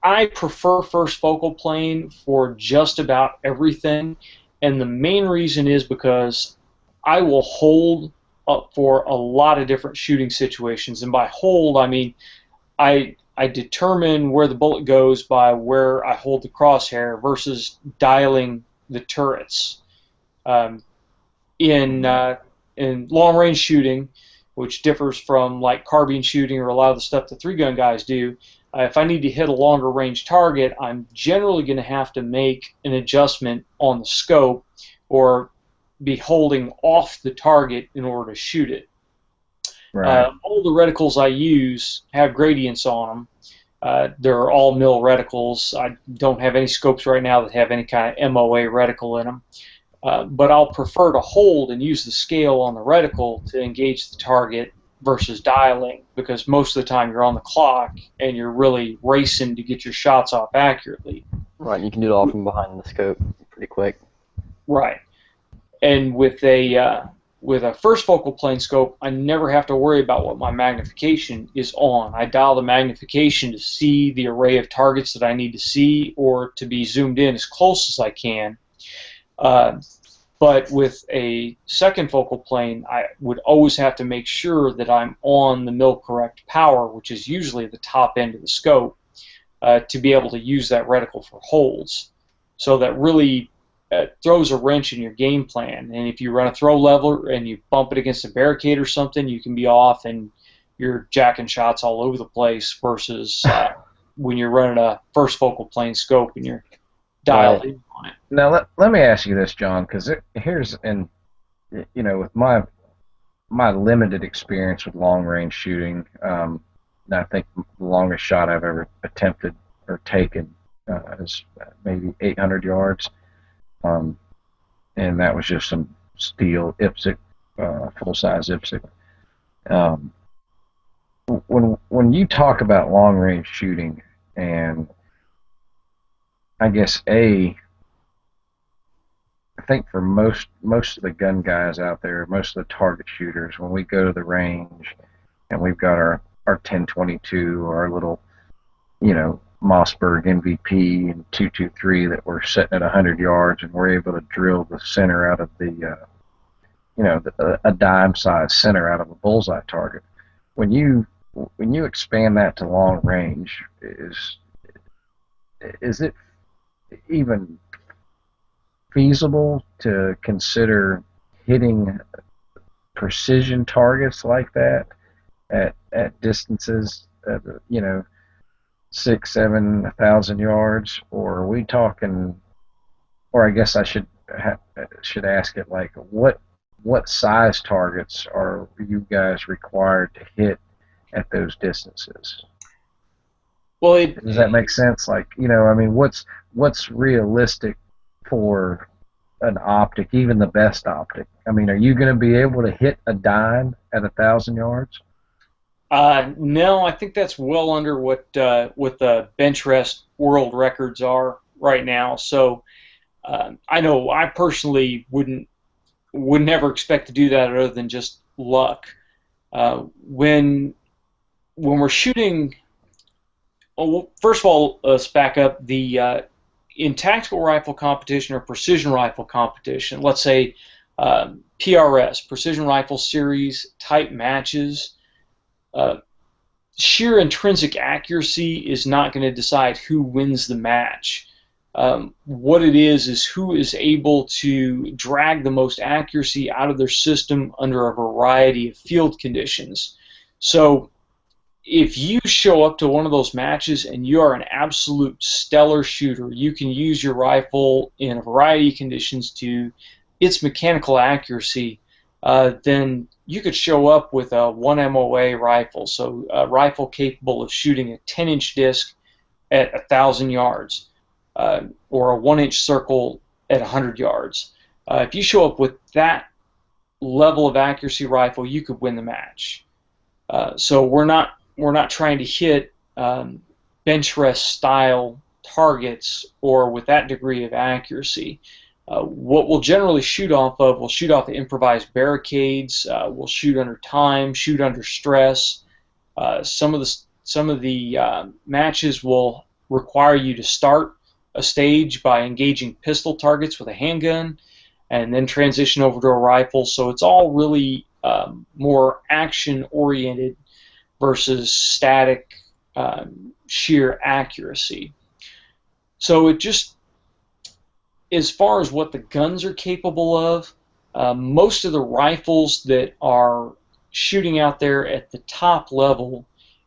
Speaker 5: I prefer first focal plane for just about everything, and the main reason is because I will hold up for a lot of different shooting situations. And by hold, I mean I determine where the bullet goes by where I hold the crosshair versus dialing the turrets. In long range shooting, which differs from like carbine shooting or a lot of the stuff the 3-gun guys do, if I need to hit a longer range target, I'm generally going to have to make an adjustment on the scope or be holding off the target in order to shoot it.
Speaker 1: Right.
Speaker 5: All the reticles I use have gradients on them. They're all mil reticles. I don't have any scopes right now that have any kind of MOA reticle in them. But I'll prefer to hold and use the scale on the reticle to engage the target versus dialing, because most of the time you're on the clock and you're really racing to get your shots off accurately.
Speaker 2: Right, you can do it all from behind the scope pretty quick.
Speaker 5: Right. And with a first focal plane scope, I never have to worry about what my magnification is on. I dial the magnification to see the array of targets that I need to see or to be zoomed in as close as I can. But with a second focal plane, I would always have to make sure that I'm on the mil correct power, which is usually the top end of the scope, to be able to use that reticle for holds. So that really throws a wrench in your game plan. And if you run a throw level and you bump it against a barricade or something, you can be off and you're jacking shots all over the place versus when you're running a first focal plane scope and you're dialed in on it.
Speaker 1: Now let me ask you this, John, because here's, and with my limited experience with long range shooting, I think the longest shot I've ever attempted or taken is maybe 800 yards. And that was just some steel IPSC, full-size IPSC. When you talk about long-range shooting, and I guess I think for most of the gun guys out there, most of the target shooters, when we go to the range and we've got our 1022 or our little, Mossberg MVP and 223 that we're setting at 100 yards, and we're able to drill the center out of a dime-sized center out of a bullseye target. When you expand that to long range, is it even feasible to consider hitting precision targets like that at distances, 6,000-7,000 yards, or are we talking? Or I guess I should ask it like, what size targets are you guys required to hit at those distances?
Speaker 5: Well,
Speaker 1: does that make sense? Like, what's realistic for an optic, even the best optic? I mean, are you going to be able to hit a dime at 1,000 yards?
Speaker 5: No, I think that's well under what the bench rest world records are right now. So I know I personally would never expect to do that other than just luck. When we're shooting, well, first of all, let's back up. In tactical rifle competition or precision rifle competition, let's say PRS, Precision Rifle Series type matches, sheer intrinsic accuracy is not going to decide who wins the match. What it is who is able to drag the most accuracy out of their system under a variety of field conditions. So if you show up to one of those matches and you are an absolute stellar shooter, you can use your rifle in a variety of conditions to its mechanical accuracy, then you could show up with a 1 MOA rifle, so a rifle capable of shooting a 10-inch disc at 1,000 yards, or a 1-inch circle at 100 yards. If you show up with that level of accuracy rifle, you could win the match. So we're not trying to hit bench rest style targets or with that degree of accuracy. What we'll generally shoot off of, we'll shoot off improvised barricades. We'll shoot under time, shoot under stress. Some of the matches will require you to start a stage by engaging pistol targets with a handgun, and then transition over to a rifle. So it's all really more action-oriented versus static, sheer accuracy. So it just, as far as what the guns are capable of, most of the rifles that are shooting out there at the top level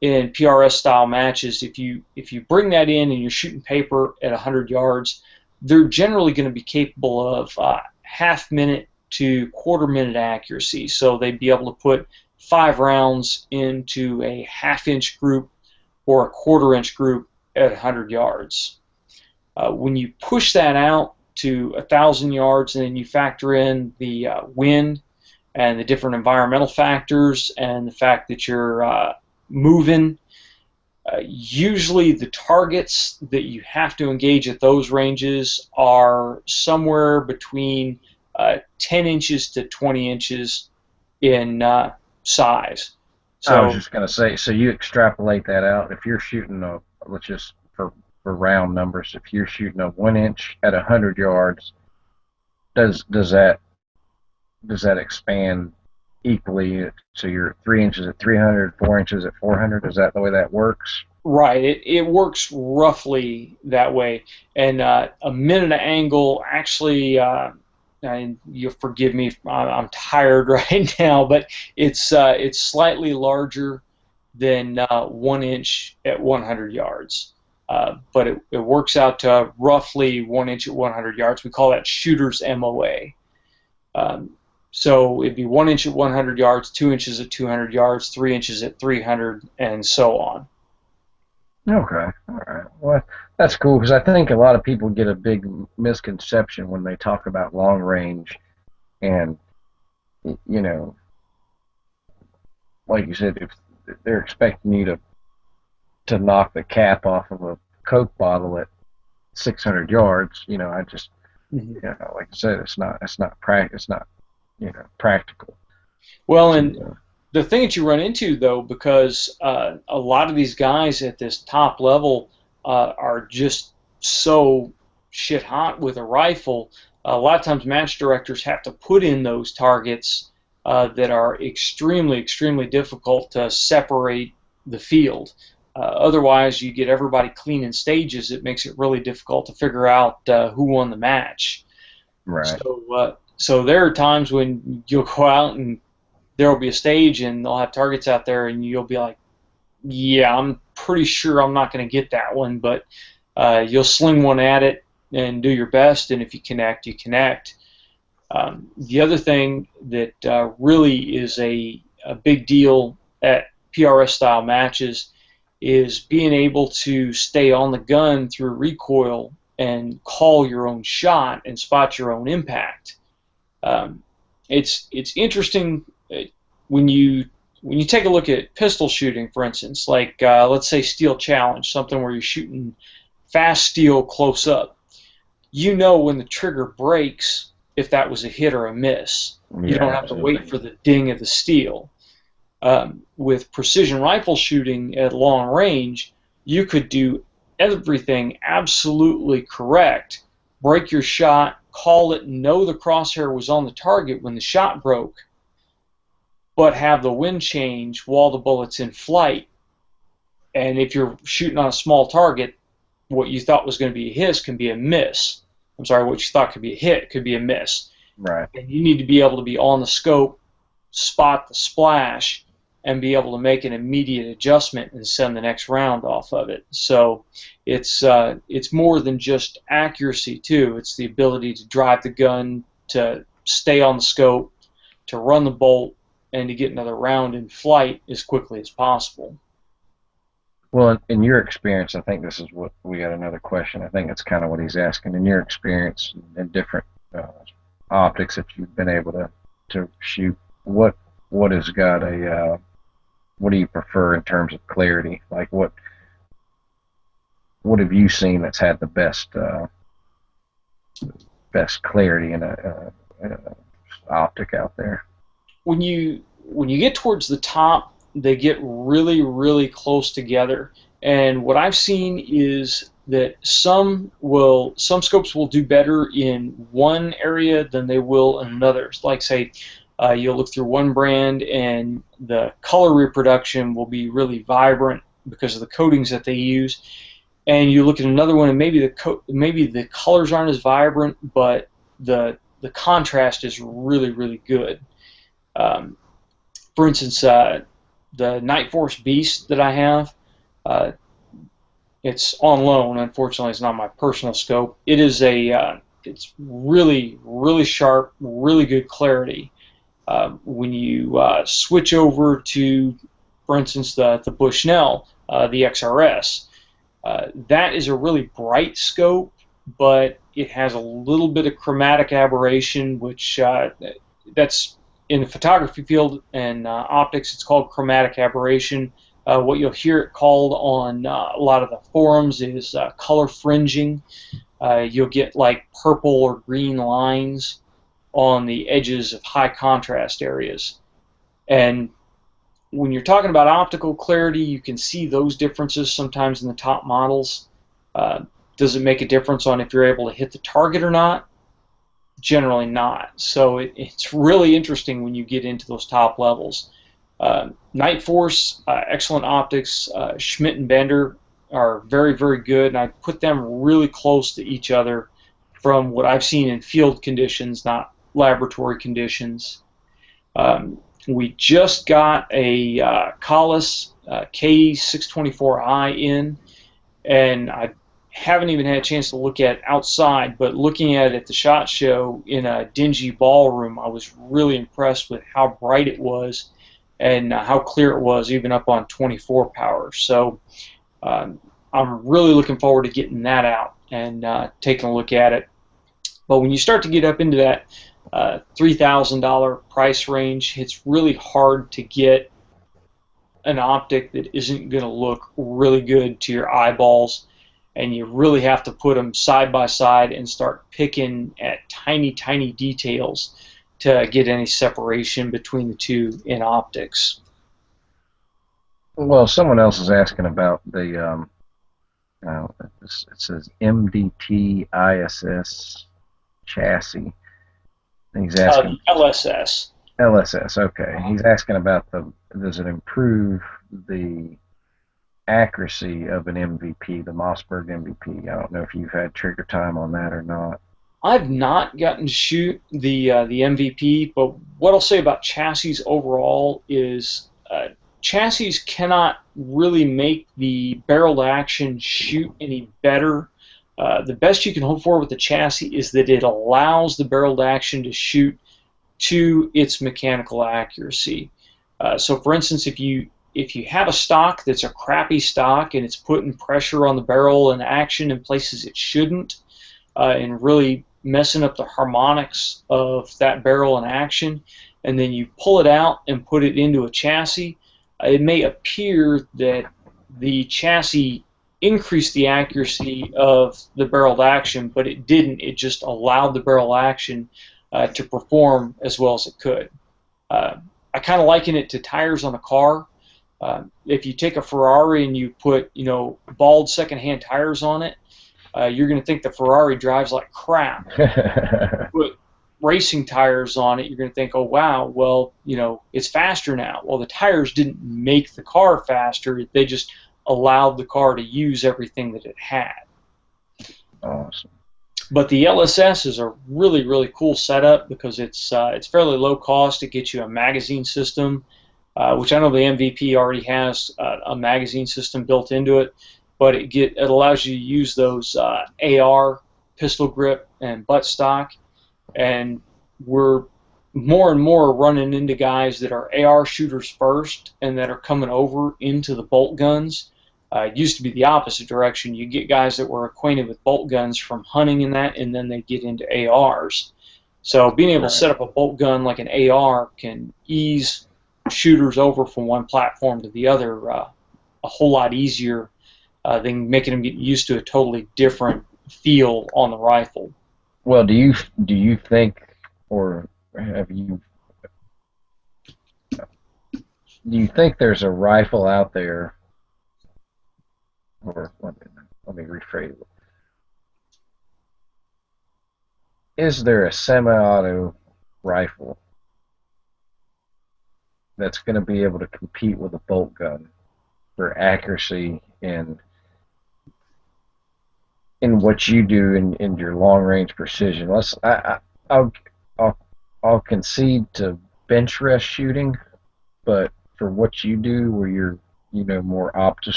Speaker 5: in PRS style matches, if you bring that in and you're shooting paper at 100 yards, they're generally going to be capable of half-minute to quarter-minute accuracy. So they'd be able to put 5 rounds into a half-inch group or a quarter-inch group at 100 yards. When you push that out to 1,000 yards and then you factor in the wind and the different environmental factors and the fact that you're moving, usually the targets that you have to engage at those ranges are somewhere between 10 inches to 20 inches in size. So,
Speaker 1: I was just going to say, so you extrapolate that out. If you're shooting let's just for round numbers, if you're shooting a 1 inch at 100 yards, does that expand equally? So you're 3 inches at 300, 4 inches at 400. Is that the way that works?
Speaker 5: right, it works roughly that way. And a minute angle actually, and you'll forgive me if I'm tired right now, but it's slightly larger than 1 inch at 100 yards. But it works out to roughly 1 inch at 100 yards. We call that shooter's MOA. So it'd be 1 inch at 100 yards, 2 inches at 200 yards, 3 inches at 300, and so on.
Speaker 1: Okay, all right. Well, that's cool, because I think a lot of people get a big misconception when they talk about long range, and you know, like you said, if they're expecting you to knock the cap off of a Coke bottle at 600 yards, I just, like I said, it's not practical.
Speaker 5: Well, and the thing that you run into, though, because a lot of these guys at this top level are just so shit hot with a rifle, a lot of times match directors have to put in those targets that are extremely, extremely difficult to separate the field. Otherwise, you get everybody clean in stages. It makes it really difficult to figure out who won the match.
Speaker 1: Right.
Speaker 5: So there are times when you'll go out and there will be a stage and they'll have targets out there and you'll be like, yeah, I'm pretty sure I'm not going to get that one, but you'll sling one at it and do your best, and if you connect, you connect. The other thing that really is a big deal at PRS-style matches is being able to stay on the gun through recoil and call your own shot and spot your own impact. It's interesting when you take a look at pistol shooting, for instance, like let's say Steel Challenge, something where you're shooting fast steel close up. You know when the trigger breaks if that was a hit or a miss. You don't have to wait for the ding of the steel. With precision rifle shooting at long range, you could do everything absolutely correct, break your shot, call it, know the crosshair was on the target when the shot broke, but have the wind change while the bullet's in flight, And if you're shooting on a small target, what you thought was going to be a hiss can be a miss. I'm sorry, what you thought could be a hit could be a miss.
Speaker 1: Right.
Speaker 5: And you need to be able to be on the scope, spot the splash, and be able to make an immediate adjustment and send the next round off of it. So it's more than just accuracy too. It's the ability to drive the gun, to stay on the scope, to run the bolt, and to get another round in flight as quickly as possible.
Speaker 1: Well, in your experience, I think this is what we got another question. I think it's kind of what he's asking. In your experience in different optics that you've been able to shoot, what has got a what do you prefer in terms of clarity? Like what have you seen that's had the best clarity in a optic out there?
Speaker 5: When you get towards the top, they get really, really close together. And what I've seen is that some scopes will do better in one area than they will in another. Like say, you'll look through one brand and the color reproduction will be really vibrant because of the coatings that they use. And you look at another one and maybe the colors aren't as vibrant, but the contrast is really, really good. For instance, the Night Force Beast that I have, it's on loan. Unfortunately, it's not my personal scope. It is it's really, really sharp, really good clarity. When you switch over to, for instance, the Bushnell, the XRS, that is a really bright scope, but it has a little bit of chromatic aberration, which that's in the photography field and optics, it's called chromatic aberration. What you'll hear it called on a lot of the forums is color fringing. You'll get like purple or green lines on the edges of high contrast areas. And when you're talking about optical clarity, you can see those differences sometimes in the top models. Does it make a difference on if you're able to hit the target or not? Generally not. So it's really interesting when you get into those top levels. Night Force, excellent optics. Schmidt and Bender are very, very good, and I put them really close to each other from what I've seen in field conditions, not laboratory conditions. We just got a Collis K624i in, and I haven't even had a chance to look at it outside, but looking at it at the SHOT Show in a dingy ballroom, I was really impressed with how bright it was and how clear it was, even up on 24 power. So I'm really looking forward to getting that out and taking a look at it. But when you start to get up into that $3,000 price range, it's really hard to get an optic that isn't going to look really good to your eyeballs, and you really have to put them side by side and start picking at tiny, tiny details to get any separation between the two in optics.
Speaker 1: Well, someone else is asking about the it says MDT ISS chassis. He's asking
Speaker 5: LSS.
Speaker 1: LSS. Okay. He's asking about does it improve the accuracy of an MVP, the Mossberg MVP? I don't know if you've had trigger time on that or not.
Speaker 5: I've not gotten to shoot the MVP, but what I'll say about chassis overall is chassis cannot really make the barrel action shoot any better. The best you can hope for with the chassis is that it allows the barrel action to shoot to its mechanical accuracy. So, for instance, if you have a stock that's a crappy stock and it's putting pressure on the barrel and action in places it shouldn't, and really messing up the harmonics of that barrel in action, and then you pull it out and put it into a chassis, it may appear that the chassis increased the accuracy of the barrel action, but it didn't. It just allowed the barrel action to perform as well as it could. I kind of liken it to tires on a car. If you take a Ferrari and you put, bald secondhand tires on it, you're going to think the Ferrari drives like crap. Put racing tires on it, you're going to think, oh wow, well, it's faster now. Well, the tires didn't make the car faster. They just allowed the car to use everything that it had.
Speaker 1: Awesome.
Speaker 5: But the LSS is a really, really cool setup because it's fairly low cost. It gets you a magazine system, which I know the MVP already has a magazine system built into it, but it allows you to use those AR pistol grip and buttstock, and we're more and more running into guys that are AR shooters first and that are coming over into the bolt guns. It used to be the opposite direction. You get guys that were acquainted with bolt guns from hunting in that, and then they get into ARs. So being able to set up a bolt gun like an AR can ease shooters over from one platform to the other a whole lot easier than making them get used to a totally different feel on the rifle.
Speaker 1: Well, do you think, or have you, do you think there's a rifle out there, or let me rephrase it. Is there a semi-auto rifle that's going to be able to compete with a bolt gun for accuracy in what you do in your long range precision? I'll concede to bench rest shooting, but for what you do, where you're more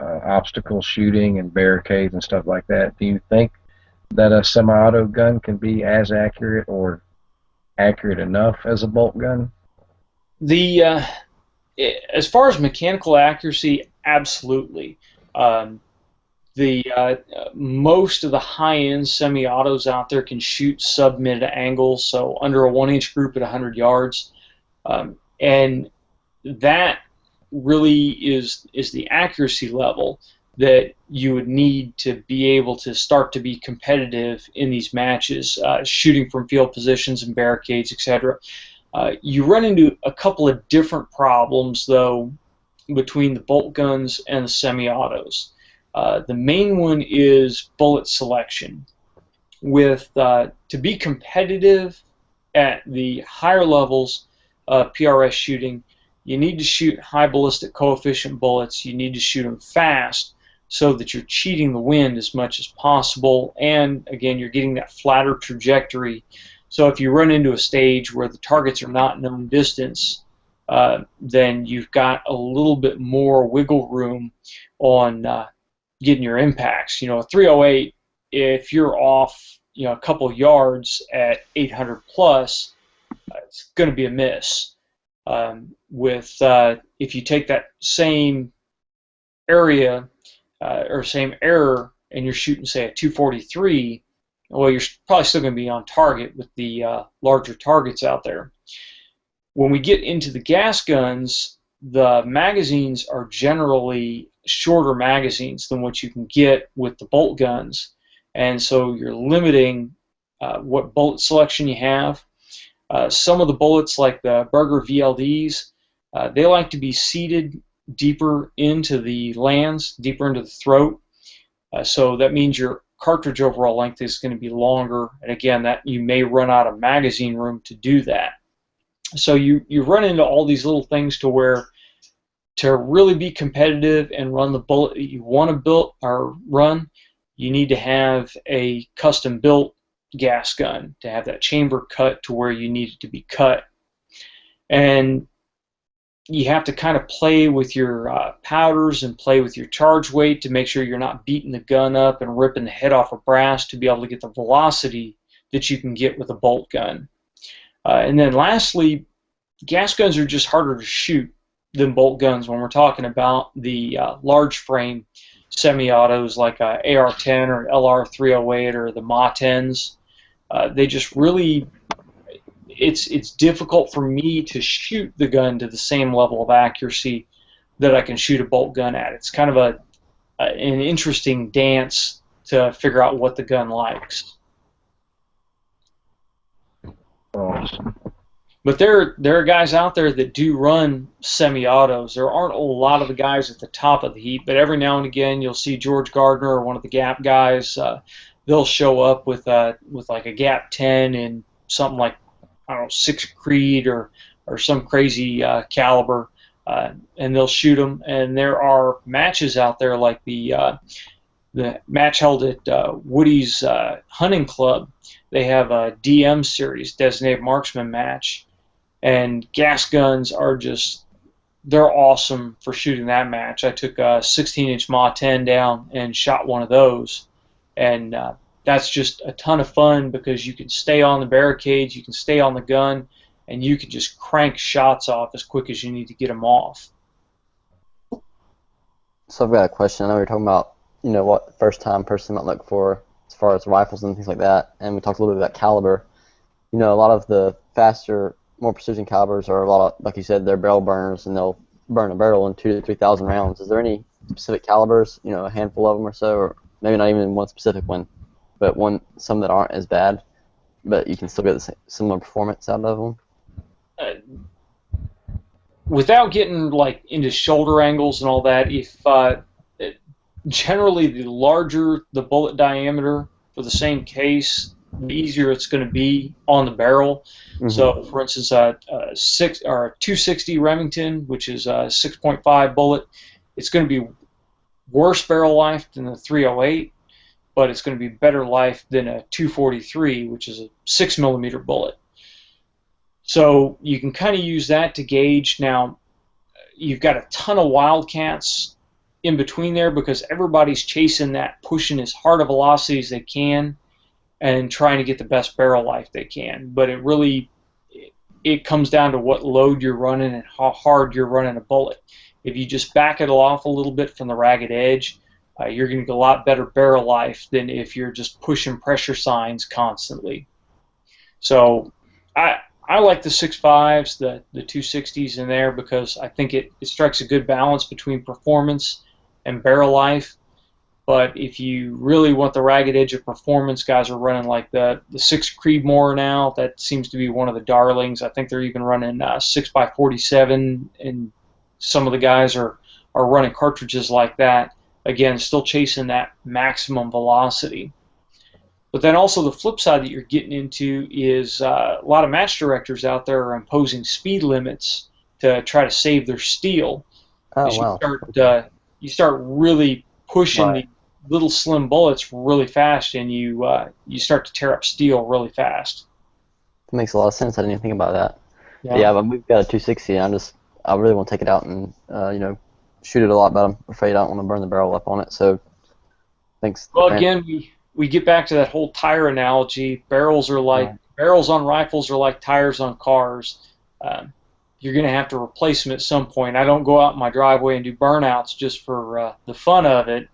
Speaker 1: obstacle shooting and barricades and stuff like that, do you think that a semi-auto gun can be as accurate or accurate enough as a bolt gun?
Speaker 5: As far as mechanical accuracy, absolutely. Most of the high-end semi-autos out there can shoot sub-mid angles, so under a 1-inch group at 100 yards, and that really is the accuracy level that you would need to be able to start to be competitive in these matches, shooting from field positions and barricades, etc. You run into a couple of different problems, though, between the bolt guns and the semi-autos. The main one is bullet selection. To be competitive at the higher levels of PRS shooting, you need to shoot high ballistic coefficient bullets. You need to shoot them fast so that you're cheating the wind as much as possible, and again, you're getting that flatter trajectory. So if you run into a stage where the targets are not known distance, then you've got a little bit more wiggle room on getting your impacts. A 308, if you're off a couple yards at 800 plus, it's going to be a miss. If you take that same area or same error and you're shooting, say, a 243, well, you're probably still going to be on target with the larger targets out there. When we get into the gas guns, the magazines are generally shorter magazines than what you can get with the bolt guns, and so you're limiting what bullet selection you have. Some of the bullets, like the Berger VLDs, they like to be seated deeper into the lands, deeper into the throat, so that means your cartridge overall length is going to be longer, and again, that you may run out of magazine room to do that. So you run into all these little things to where, to really be competitive and run the bullet that you want to build or run, you need to have a custom built gas gun to have that chamber cut to where you need it to be cut. And you have to kind of play with your powders and play with your charge weight to make sure you're not beating the gun up and ripping the head off of brass to be able to get the velocity that you can get with a bolt gun. And then lastly, gas guns are just harder to shoot than bolt guns when we're talking about the large frame semi-autos like AR-10 or LR-308 or the Ma-10s. They just really, it's difficult for me to shoot the gun to the same level of accuracy that I can shoot a bolt gun at. It's kind of an interesting dance to figure out what the gun likes.
Speaker 1: Awesome.
Speaker 5: But there are guys out there that do run semi-autos. There aren't a lot of the guys at the top of the heap, but every now and again you'll see George Gardner or one of the Gap guys. They'll show up with like a Gap 10 and something like, I don't know, 6 Creed or some crazy caliber. and they'll shoot them. And there are matches out there like the match held at Woody's Hunting Club. They have a DM series, Designated Marksman match, and gas guns are just, they're awesome for shooting that match. I took a 16-inch Ma 10 down and shot one of those, and that's just a ton of fun because you can stay on the barricades, you can stay on the gun, and you can just crank shots off as quick as you need to get them off.
Speaker 2: So I've got a question. I know we are talking about, what first time person might look for as far as rifles and things like that, and we talked a little bit about caliber. A lot of the faster, more precision calibers are a lot of, like you said, they're barrel burners, and they'll burn a barrel in 2,000 to 3,000 rounds. Is there any specific calibers, a handful of them or so, or maybe not even one specific one, but some that aren't as bad, but you can still get the similar performance out of them?
Speaker 5: Without getting like into shoulder angles and all that, if generally the larger the bullet diameter for the same case, the easier it's going to be on the barrel. Mm-hmm. So, for instance, a 260 Remington, which is a 6.5 bullet, it's going to be worse barrel life than the 308, but it's going to be better life than a 243, which is a 6mm bullet. So you can kind of use that to gauge. Now, you've got a ton of wildcats in between there because everybody's chasing that, pushing as hard a velocity as they can and trying to get the best barrel life they can. But it comes down to what load you're running and how hard you're running a bullet. If you just back it off a little bit from the ragged edge, you're going to get a lot better barrel life than if you're just pushing pressure signs constantly. So I like the 6.5s, the 260s in there because I think it strikes a good balance between performance and barrel life. But if you really want the ragged edge of performance, guys are running like the 6 Creedmoor now. That seems to be one of the darlings. I think they're even running 6x47, and some of the guys are running cartridges like that. Again, still chasing that maximum velocity. But then also the flip side that you're getting into is a lot of match directors out there are imposing speed limits to try to save their steel.
Speaker 2: Oh, wow.
Speaker 5: You start really pushing the little slim bullets really fast, and you start to tear up steel really fast.
Speaker 2: That makes a lot of sense. I didn't even think about that. Yeah, but we've got a 260, and I really want to take it out and shoot it a lot, but I'm afraid I don't want to burn the barrel up on it. So thanks.
Speaker 5: Well, again, we get back to that whole tire analogy. Barrels on rifles are like tires on cars. You're going to have to replace them at some point. I don't go out in my driveway and do burnouts just for the fun of it,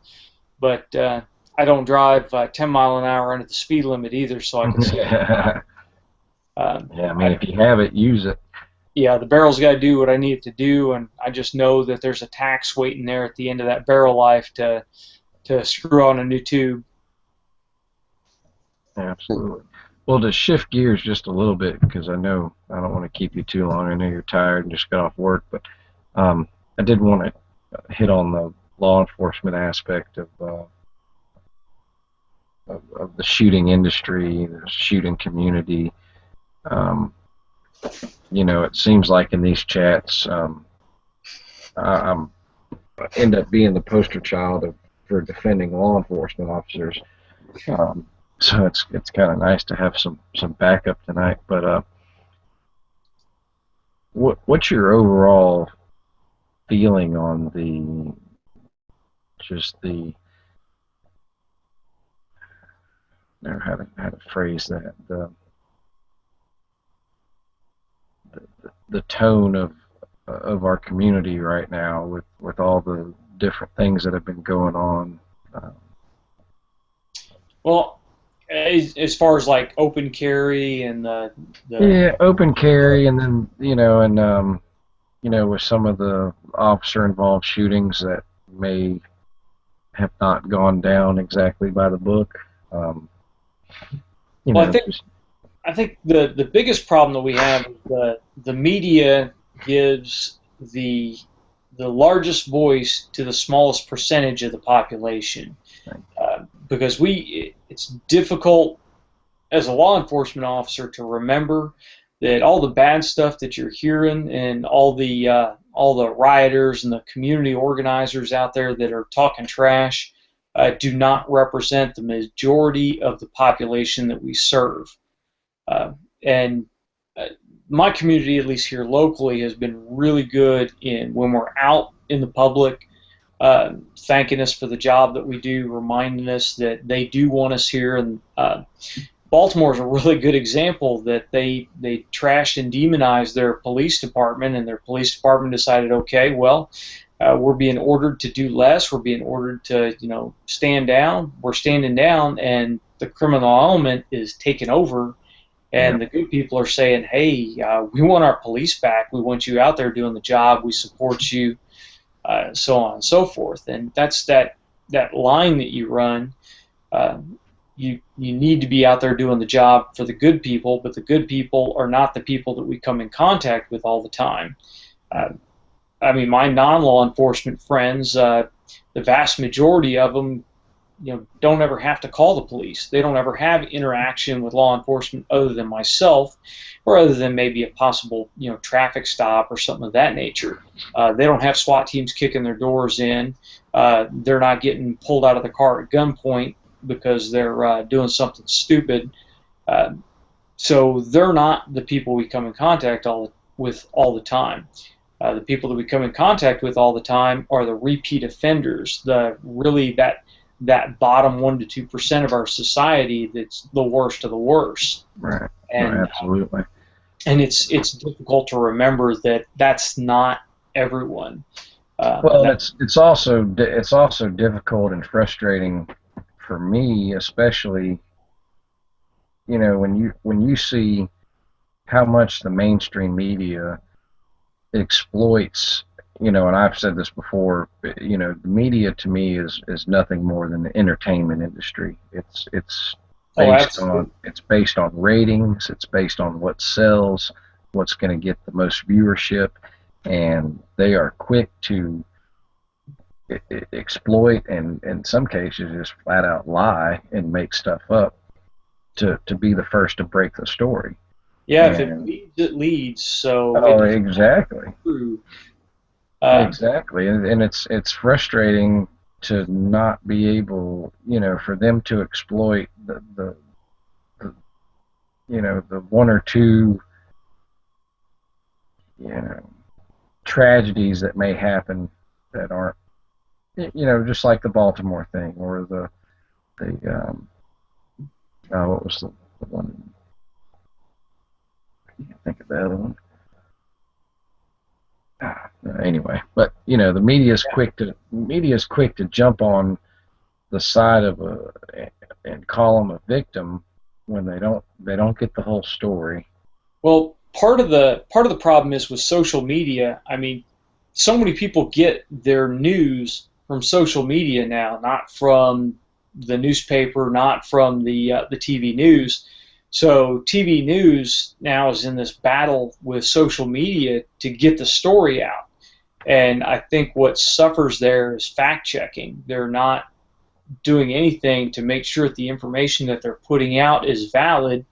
Speaker 5: but I don't drive 10 mile an hour under the speed limit either, so I can see it.
Speaker 1: Yeah, I mean, if you have it, use it.
Speaker 5: Yeah, the barrel's got to do what I need it to do, and I just know that there's a tax waiting there at the end of that barrel life to screw on a new tube.
Speaker 1: Absolutely. Well, to shift gears just a little bit, because I know I don't want to keep you too long. I know you're tired and just got off work, but I did want to hit on the law enforcement aspect of the shooting industry, the shooting community. It seems like in these chats, I end up being the poster child for defending law enforcement officers. So it's kind of nice to have some backup tonight. But what's your overall feeling on never how to phrase that, the tone of our community right now with all the different things that have been going on?
Speaker 5: Well, as far as like open carry and
Speaker 1: yeah, open carry, and then with some of the officer involved shootings that may have not gone down exactly by the book.
Speaker 5: I think the biggest problem that we have is the media gives the largest voice to the smallest percentage of the population. Because it's difficult as a law enforcement officer to remember that all the bad stuff that you're hearing and all the all the rioters and the community organizers out there that are talking trash do not represent the majority of the population that we serve. And my community, at least here locally, has been really good in when we're out in the public, thanking us for the job that we do, reminding us that they do want us here. And Baltimore is a really good example that they trashed and demonized their police department, and their police department decided, okay, well, we're being ordered to do less. We're being ordered to, stand down. We're standing down, and the criminal element is taking over. And the good people are saying, hey, we want our police back. We want you out there doing the job. We support you, so on and so forth. And that's that line that you run. You need to be out there doing the job for the good people, but the good people are not the people that we come in contact with all the time. I mean, my non-law enforcement friends, the vast majority of them, don't ever have to call the police. They don't ever have interaction with law enforcement other than myself, or other than maybe a possible, traffic stop or something of that nature. They don't have SWAT teams kicking their doors in. They're not getting pulled out of the car at gunpoint because they're doing something stupid. So they're not the people we come in contact with all the time. The people that we come in contact with all the time are the repeat offenders, that bottom 1% to 2% of our society that's the worst of the worst.
Speaker 1: Right.
Speaker 5: And
Speaker 1: right, absolutely.
Speaker 5: And it's difficult to remember that that's not everyone.
Speaker 1: Well, it's also difficult and frustrating for me, especially, when you see how much the mainstream media exploits, and I've said this before, the media to me is nothing more than the entertainment industry. It's based on ratings, it's based on what sells, what's going to get the most viewership, and they are quick to exploit and in some cases just flat out lie and make stuff up to be the first to break the story.
Speaker 5: Yeah, if it leads, it leads. So
Speaker 1: exactly. Exactly, and it's frustrating to not be able, for them to exploit the one or two, tragedies that may happen that aren't, just like the Baltimore thing or the what was the one? I can't think of the other one. Anyway, but the media is quick to jump on the side of and call them a victim when they don't get the whole story.
Speaker 5: Well, part of the problem is with social media. I mean, so many people get their news from social media now, not from the newspaper, not from the TV news. So TV news now is in this battle with social media to get the story out. And I think what suffers there is fact-checking. They're not doing anything to make sure that the information that they're putting out is valid.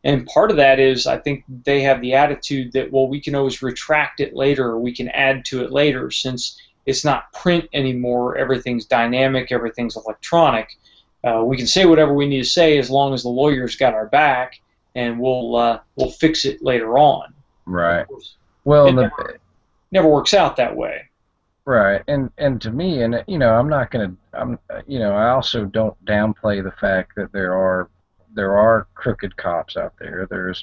Speaker 5: And part of that is I think they have the attitude that, well, we can always retract it later or we can add to it later. Since it's not print anymore, everything's dynamic, everything's electronic. We can say whatever we need to say as long as the lawyer's got our back, and we'll fix it later on.
Speaker 1: Right. Well,
Speaker 5: never works out that way.
Speaker 1: Right. And to me, and I'm not going to, I also don't downplay the fact that there are crooked cops out there. There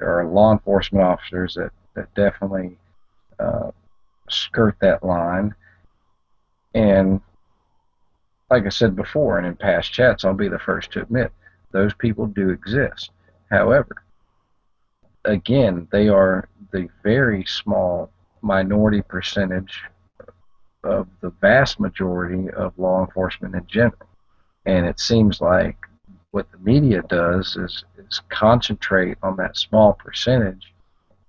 Speaker 1: are law enforcement officers that definitely skirt that line. And like I said before, and in past chats, I'll be the first to admit, those people do exist. However, again, they are the very small minority percentage of the vast majority of law enforcement in general. And it seems like what the media does is concentrate on that small percentage,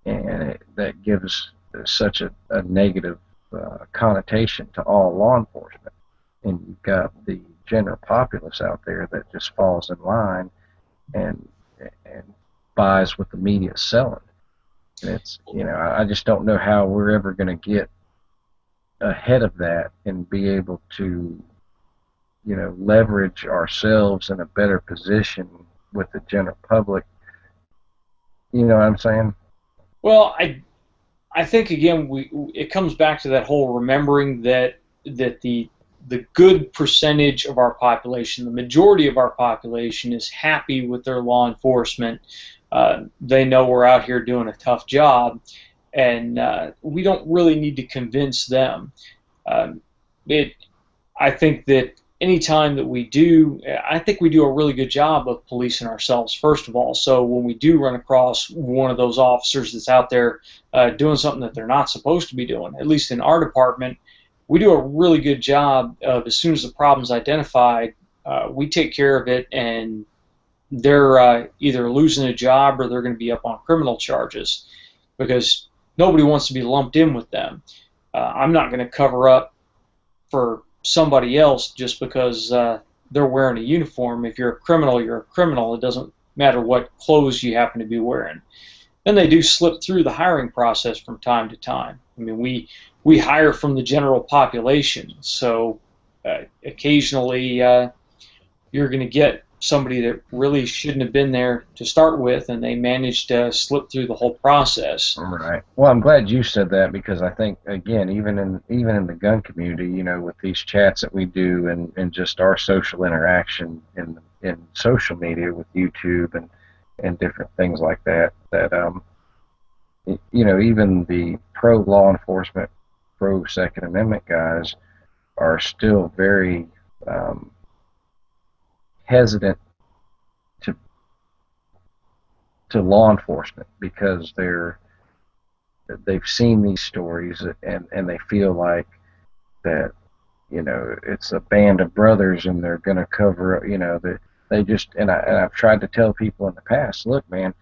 Speaker 1: and that gives such a negative connotation to all law enforcement. And you've got the general populace out there that just falls in line and buys what the media is selling. And it's, I just don't know how we're ever going to get ahead of that and be able to, leverage ourselves in a better position with the general public. You know what I'm saying?
Speaker 5: Well, I think again it comes back to that whole remembering that the good percentage of our population, the majority of our population, is happy with their law enforcement. They know we're out here doing a tough job, and we don't really need to convince them. Um, it, I think that anytime that we do, I think we do a really good job of policing ourselves, first of all. So when we do run across one of those officers that's out there doing something that they're not supposed to be doing, at least in our department, we do a really good job of, as soon as the problem's identified, we take care of it, and they're either losing a job or they're going to be up on criminal charges because nobody wants to be lumped in with them. I'm not going to cover up for somebody else just because they're wearing a uniform. If you're a criminal, you're a criminal. It doesn't matter what clothes you happen to be wearing. And they do slip through the hiring process from time to time. I mean, we hire from the general population, so occasionally you're going to get somebody that really shouldn't have been there to start with, and they manage to slip through the whole process.
Speaker 1: Right. Well, I'm glad you said that, because I think, again, even in the gun community, with these chats that we do, and just our social interaction in social media with YouTube and different things like that, even the pro law enforcement, pro Second Amendment guys are still very hesitant to law enforcement, because they've seen these stories, and they feel like that it's a band of brothers and they're going to cover up, that they just, I've tried to tell people in the past, look, man,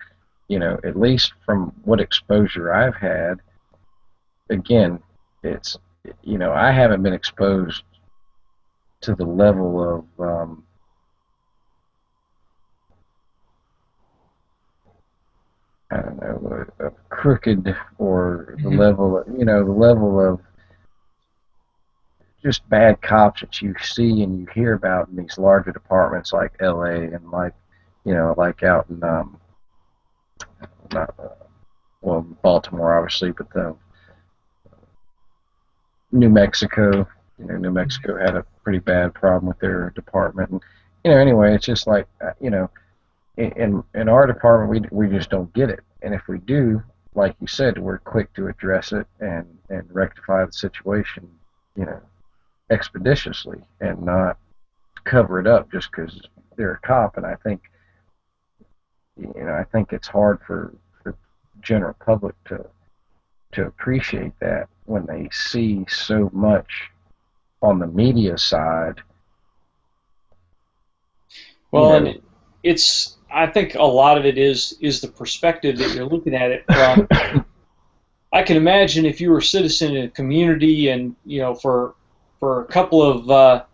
Speaker 1: at least from what exposure I've had, again, it's, I haven't been exposed to the level of I don't know, crooked, or the level of just bad cops that you see and you hear about in these larger departments like LA, and like like out in not, well, Baltimore obviously, but the New Mexico. New Mexico had a pretty bad problem with their department, and anyway, it's just like in our department, we just don't get it. And if we do, like you said, we're quick to address it and rectify the situation, expeditiously, and not cover it up just because they're a cop. And I think it's hard for general public to appreciate that when they see so much on the media side.
Speaker 5: Well, and I think a lot of it is the perspective that you're looking at it from. I can imagine if you were a citizen in a community, and for a couple of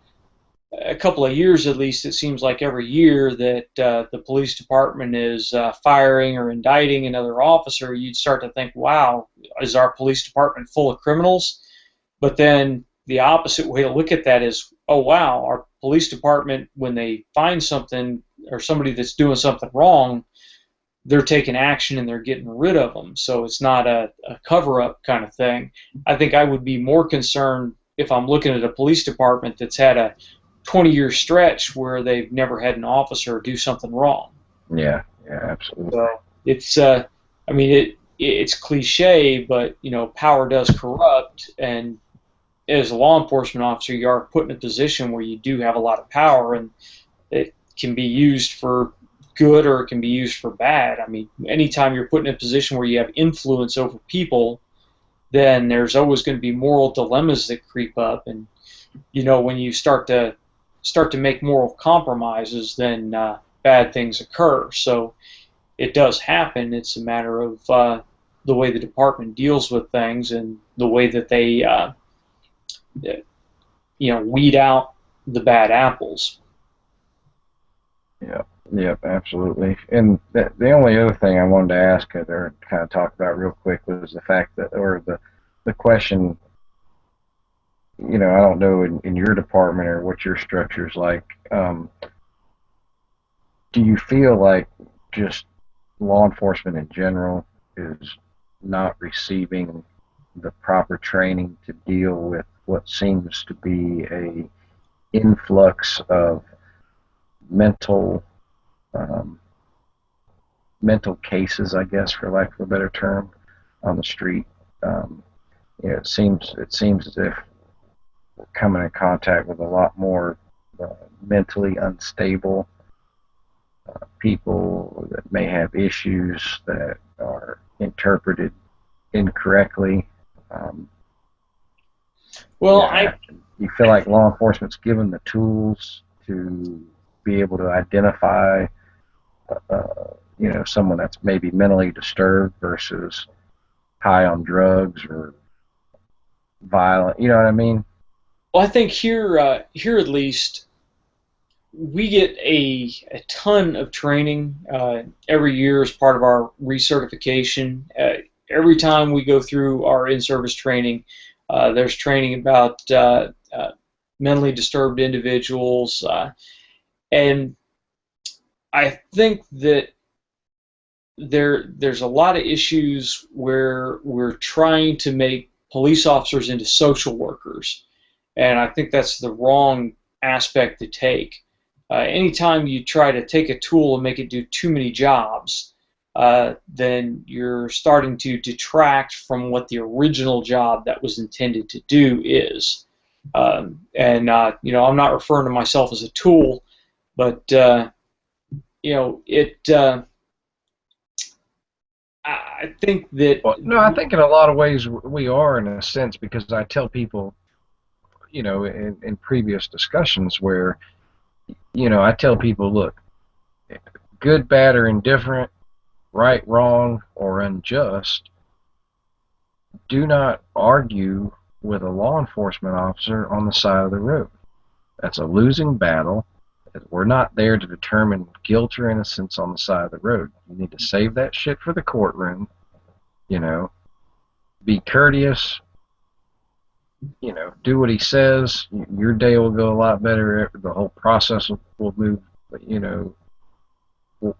Speaker 5: years at least, it seems like every year that the police department is firing or indicting another officer, you'd start to think, wow, is our police department full of criminals? But then the opposite way to look at that is, oh wow, our police department, when they find something or somebody that's doing something wrong, they're taking action and they're getting rid of them. So it's not a cover-up kind of thing. I think I would be more concerned if I'm looking at a police department that's had a 20-year stretch where they've never had an officer do something wrong.
Speaker 1: Yeah, absolutely.
Speaker 5: So it's, it's cliche, but power does corrupt, and as a law enforcement officer, you are put in a position where you do have a lot of power, and it can be used for good or it can be used for bad. I mean, anytime you're put in a position where you have influence over people, then there's always going to be moral dilemmas that creep up, and when you start to make moral compromises, then bad things occur. So it does happen. It's a matter of the way the department deals with things and the way that they weed out the bad apples.
Speaker 1: Yep, absolutely. And the only other thing I wanted to ask, or kind of talk about real quick, was the fact that, or the question I don't know in your department or what your structure's like. Do you feel like just law enforcement in general is not receiving the proper training to deal with what seems to be a influx of mental um, mental cases, I guess, for lack of a better term, on the street? Um, it seems as if we're coming in contact with a lot more mentally unstable people that may have issues that are interpreted incorrectly. Um,
Speaker 5: Well, I
Speaker 1: you feel like law enforcement's given the tools to be able to identify, someone that's maybe mentally disturbed versus high on drugs or violent. You know what I mean?
Speaker 5: well, I think here at least we get a ton of training every year as part of our recertification. Every time we go through our in-service training, there's training about mentally disturbed individuals, and I think that there's a lot of issues where we're trying to make police officers into social workers, and I think that's the wrong aspect to take. Anytime you try to take a tool and make it do too many jobs, then you're starting to detract from what the original job that was intended to do is. I'm not referring to myself as a tool, but it. I think that.
Speaker 1: Well, no, I think in a lot of ways we are in a sense because I tell people, in previous discussions where, I tell people, look, good, bad, or indifferent, right, wrong, or unjust, do not argue with a law enforcement officer on the side of the road. That's a losing battle. We're not there to determine guilt or innocence on the side of the road. You need to save that shit for the courtroom, you know, be courteous, do what he says. Your day will go a lot better. The whole process will move,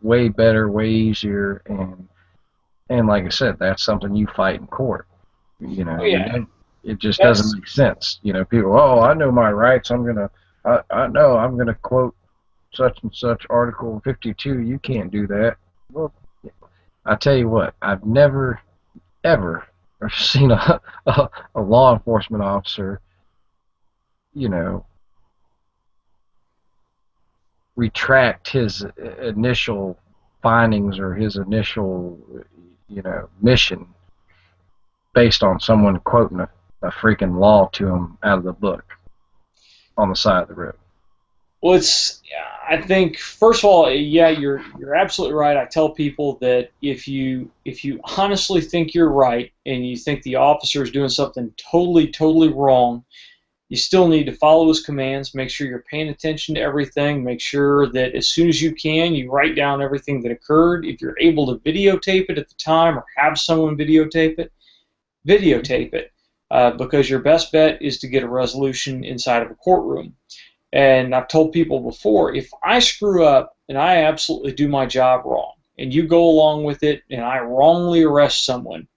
Speaker 1: way better, way easier. And like I said, that's something you fight in court.
Speaker 5: Oh yeah,
Speaker 1: It just doesn't
Speaker 5: that's
Speaker 1: make sense. People, oh, I know my rights. I know I'm gonna quote such and such Article 52. You can't do that. Well, I tell you what, I've never ever seen a law enforcement officer, you know, retract his initial findings or his initial, mission based on someone quoting a freaking law to him out of the book on the side of the road.
Speaker 5: well. I think first of all, yeah, you're absolutely right. I tell people that if you honestly think you're right and you think the officer is doing something totally wrong, you still need to follow his commands. Make sure you're paying attention to everything. Make sure that as soon as you can, you write down everything that occurred. If you're able to videotape it at the time or have someone videotape it, because your best bet is to get a resolution inside of a courtroom. And I've told people before, if I screw up and I absolutely do my job wrong, and you go along with it, and I wrongly arrest someone,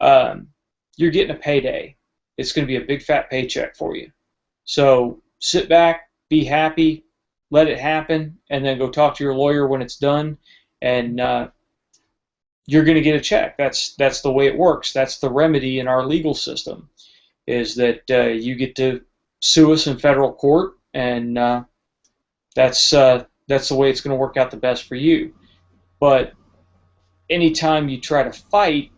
Speaker 5: you're getting a payday. It's going to be a big fat paycheck for you. So sit back, be happy, let it happen, and then go talk to your lawyer when it's done, and you're going to get a check. That's the way it works. That's the remedy in our legal system, is that you get to sue us in federal court, and that's the way it's going to work out the best for you. But anytime you try to fight,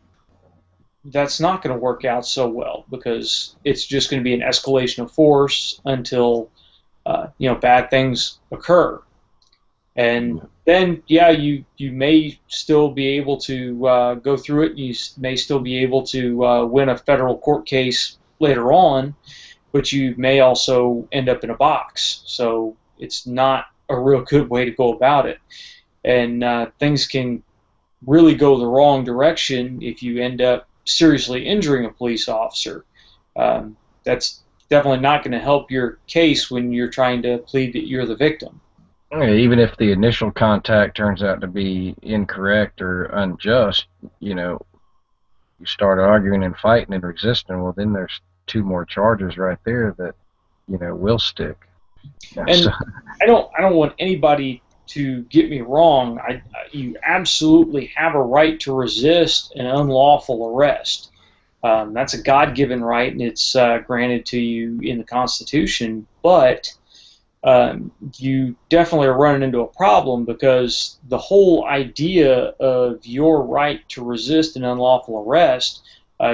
Speaker 5: that's not going to work out so well because it's just going to be an escalation of force until bad things occur. And then, yeah, you may still be able to go through it. You may still be able to win a federal court case later on, but you may also end up in a box. So it's not a real good way to go about it. And things can really go the wrong direction if you end up seriously injuring a police officer. That's definitely not going to help your case when you're trying to plead that you're the victim.
Speaker 1: Even if the initial contact turns out to be incorrect or unjust, you know, you start arguing and fighting and resisting, well, then there's two more charges right there that, you know, will stick.
Speaker 5: And
Speaker 1: So,
Speaker 5: I don't want anybody to get me wrong. You absolutely have a right to resist an unlawful arrest. That's a God-given right, and it's granted to you in the Constitution. But you definitely are running into a problem, because the whole idea of your right to resist an unlawful arrest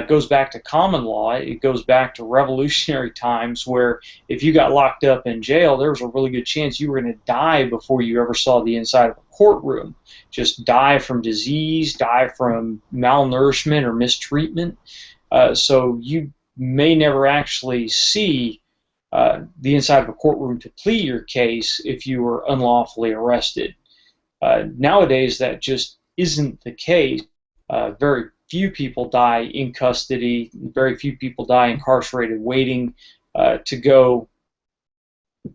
Speaker 5: goes back to common law. It goes back to revolutionary times, where if you got locked up in jail, there was a really good chance you were going to die before you ever saw the inside of a courtroom. Just die from disease, die from malnourishment or mistreatment. So you may never actually see the inside of a courtroom to plead your case if you were unlawfully arrested. Nowadays, that just isn't the case. Very few people die in custody. Very few people die incarcerated waiting to go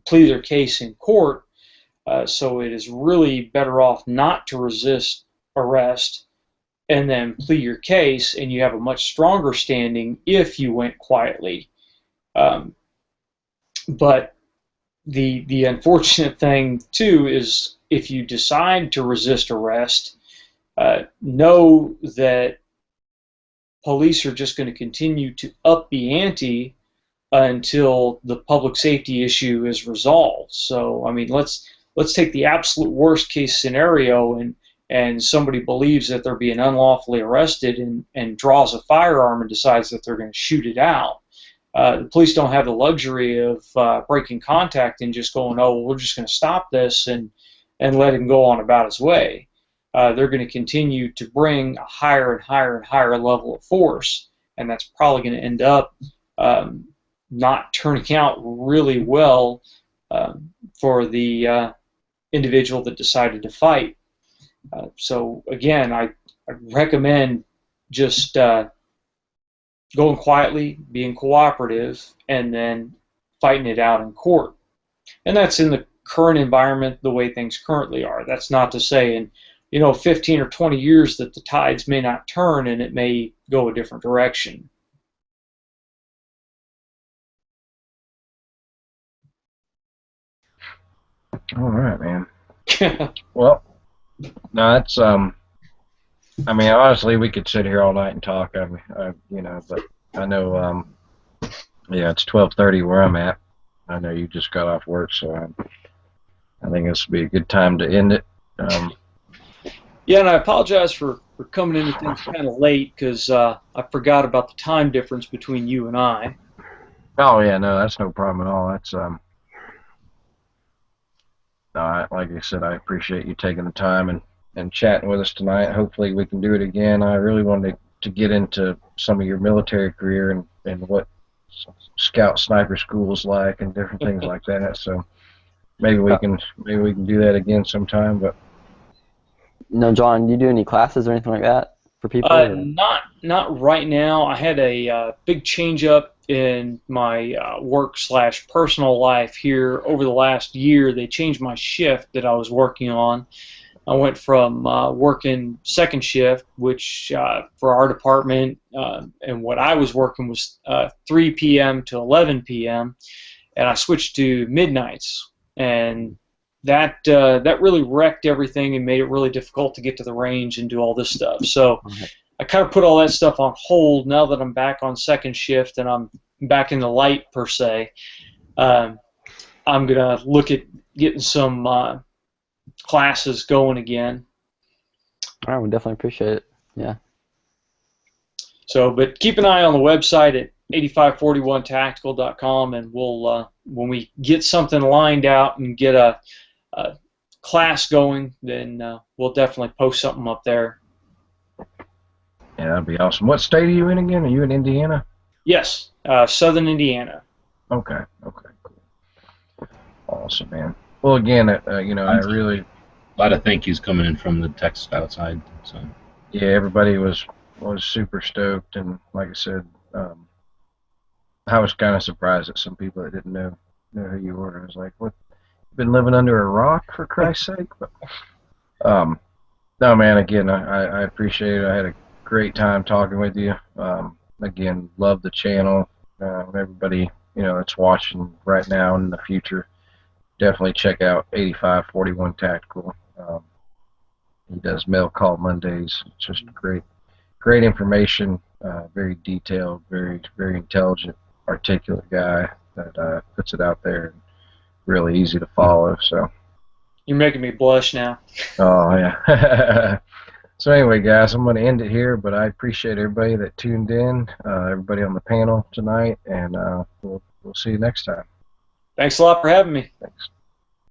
Speaker 5: plead their case in court. So it is really better off not to resist arrest and then plead your case, and you have a much stronger standing if you went quietly. But the unfortunate thing too is, if you decide to resist arrest, know that police are just going to continue to up the ante until the public safety issue is resolved. So I mean, let's take the absolute worst case scenario, and somebody believes that they're being unlawfully arrested and draws a firearm and decides that they're going to shoot it out. The police don't have the luxury of breaking contact and just going, oh, well, we're just going to stop this and let him go on about his way. They're going to continue to bring a higher and higher and higher level of force, and that's probably going to end up not turning out really well for the individual that decided to fight. So again, I recommend just going quietly, being cooperative, and then fighting it out in court. And that's in the current environment, the way things currently are. That's not to say in 15 or 20 years that the tides may not turn and it may go a different direction.
Speaker 1: all right, man. Well, no, that's I mean, honestly, we could sit here all night and talk. But I know, yeah, it's 12:30 where I'm at. I know you just got off work, so I think this would be a good time to end it.
Speaker 5: Yeah, and I apologize for coming into things kind of late, because I forgot about the time difference between you and I.
Speaker 1: Oh yeah, no, that's no problem at all. That's no, like I said, I appreciate you taking the time and chatting with us tonight. Hopefully we can do it again. I really wanted to get into some of your military career and what scout sniper school is like and different things like that. So maybe we can do that again sometime. But
Speaker 2: No, John, do you do any classes or anything like that for people?
Speaker 5: Not right now. I had a big change up in my work/personal life here over the last year. They changed my shift that I was working on. I went from working second shift, which for our department and what I was working was 3 p.m. to 11 p.m., and I switched to midnights, and that really wrecked everything and made it really difficult to get to the range and do all this stuff. So I kind of put all that stuff on hold. Now that I'm back on second shift and I'm back in the light per se, I'm gonna look at getting some classes going again.
Speaker 2: All right, we definitely appreciate it. Yeah.
Speaker 5: So, but keep an eye on the website at 8541tactical.com, and we'll when we get something lined out and get a class going, then we'll definitely post something up there.
Speaker 1: yeah, that'd be awesome. What state are you in again? Are you in Indiana?
Speaker 5: Yes, Southern Indiana.
Speaker 1: Okay, cool. Awesome, man. Well, again, I really
Speaker 3: A lot of thank yous coming in from the text outside. So
Speaker 1: yeah, everybody was super stoked, and like I said, I was kind of surprised at some people that didn't know who you were. I was like, what? Been living under a rock for Christ's sake? But, um, no, man. Again, I appreciate it. I had a great time talking with you. Again, love the channel. Everybody, that's watching right now and in the future, definitely check out 8541 Tactical. He does Mail Call Mondays. It's just great information. Very detailed, very intelligent, articulate guy that puts it out there. And really easy to follow. So.
Speaker 5: You're making me blush now.
Speaker 1: Oh yeah. So anyway, guys, I'm going to end it here, but I appreciate everybody that tuned in, everybody on the panel tonight, and we'll see you next time.
Speaker 5: Thanks a lot for having me.
Speaker 1: Thanks.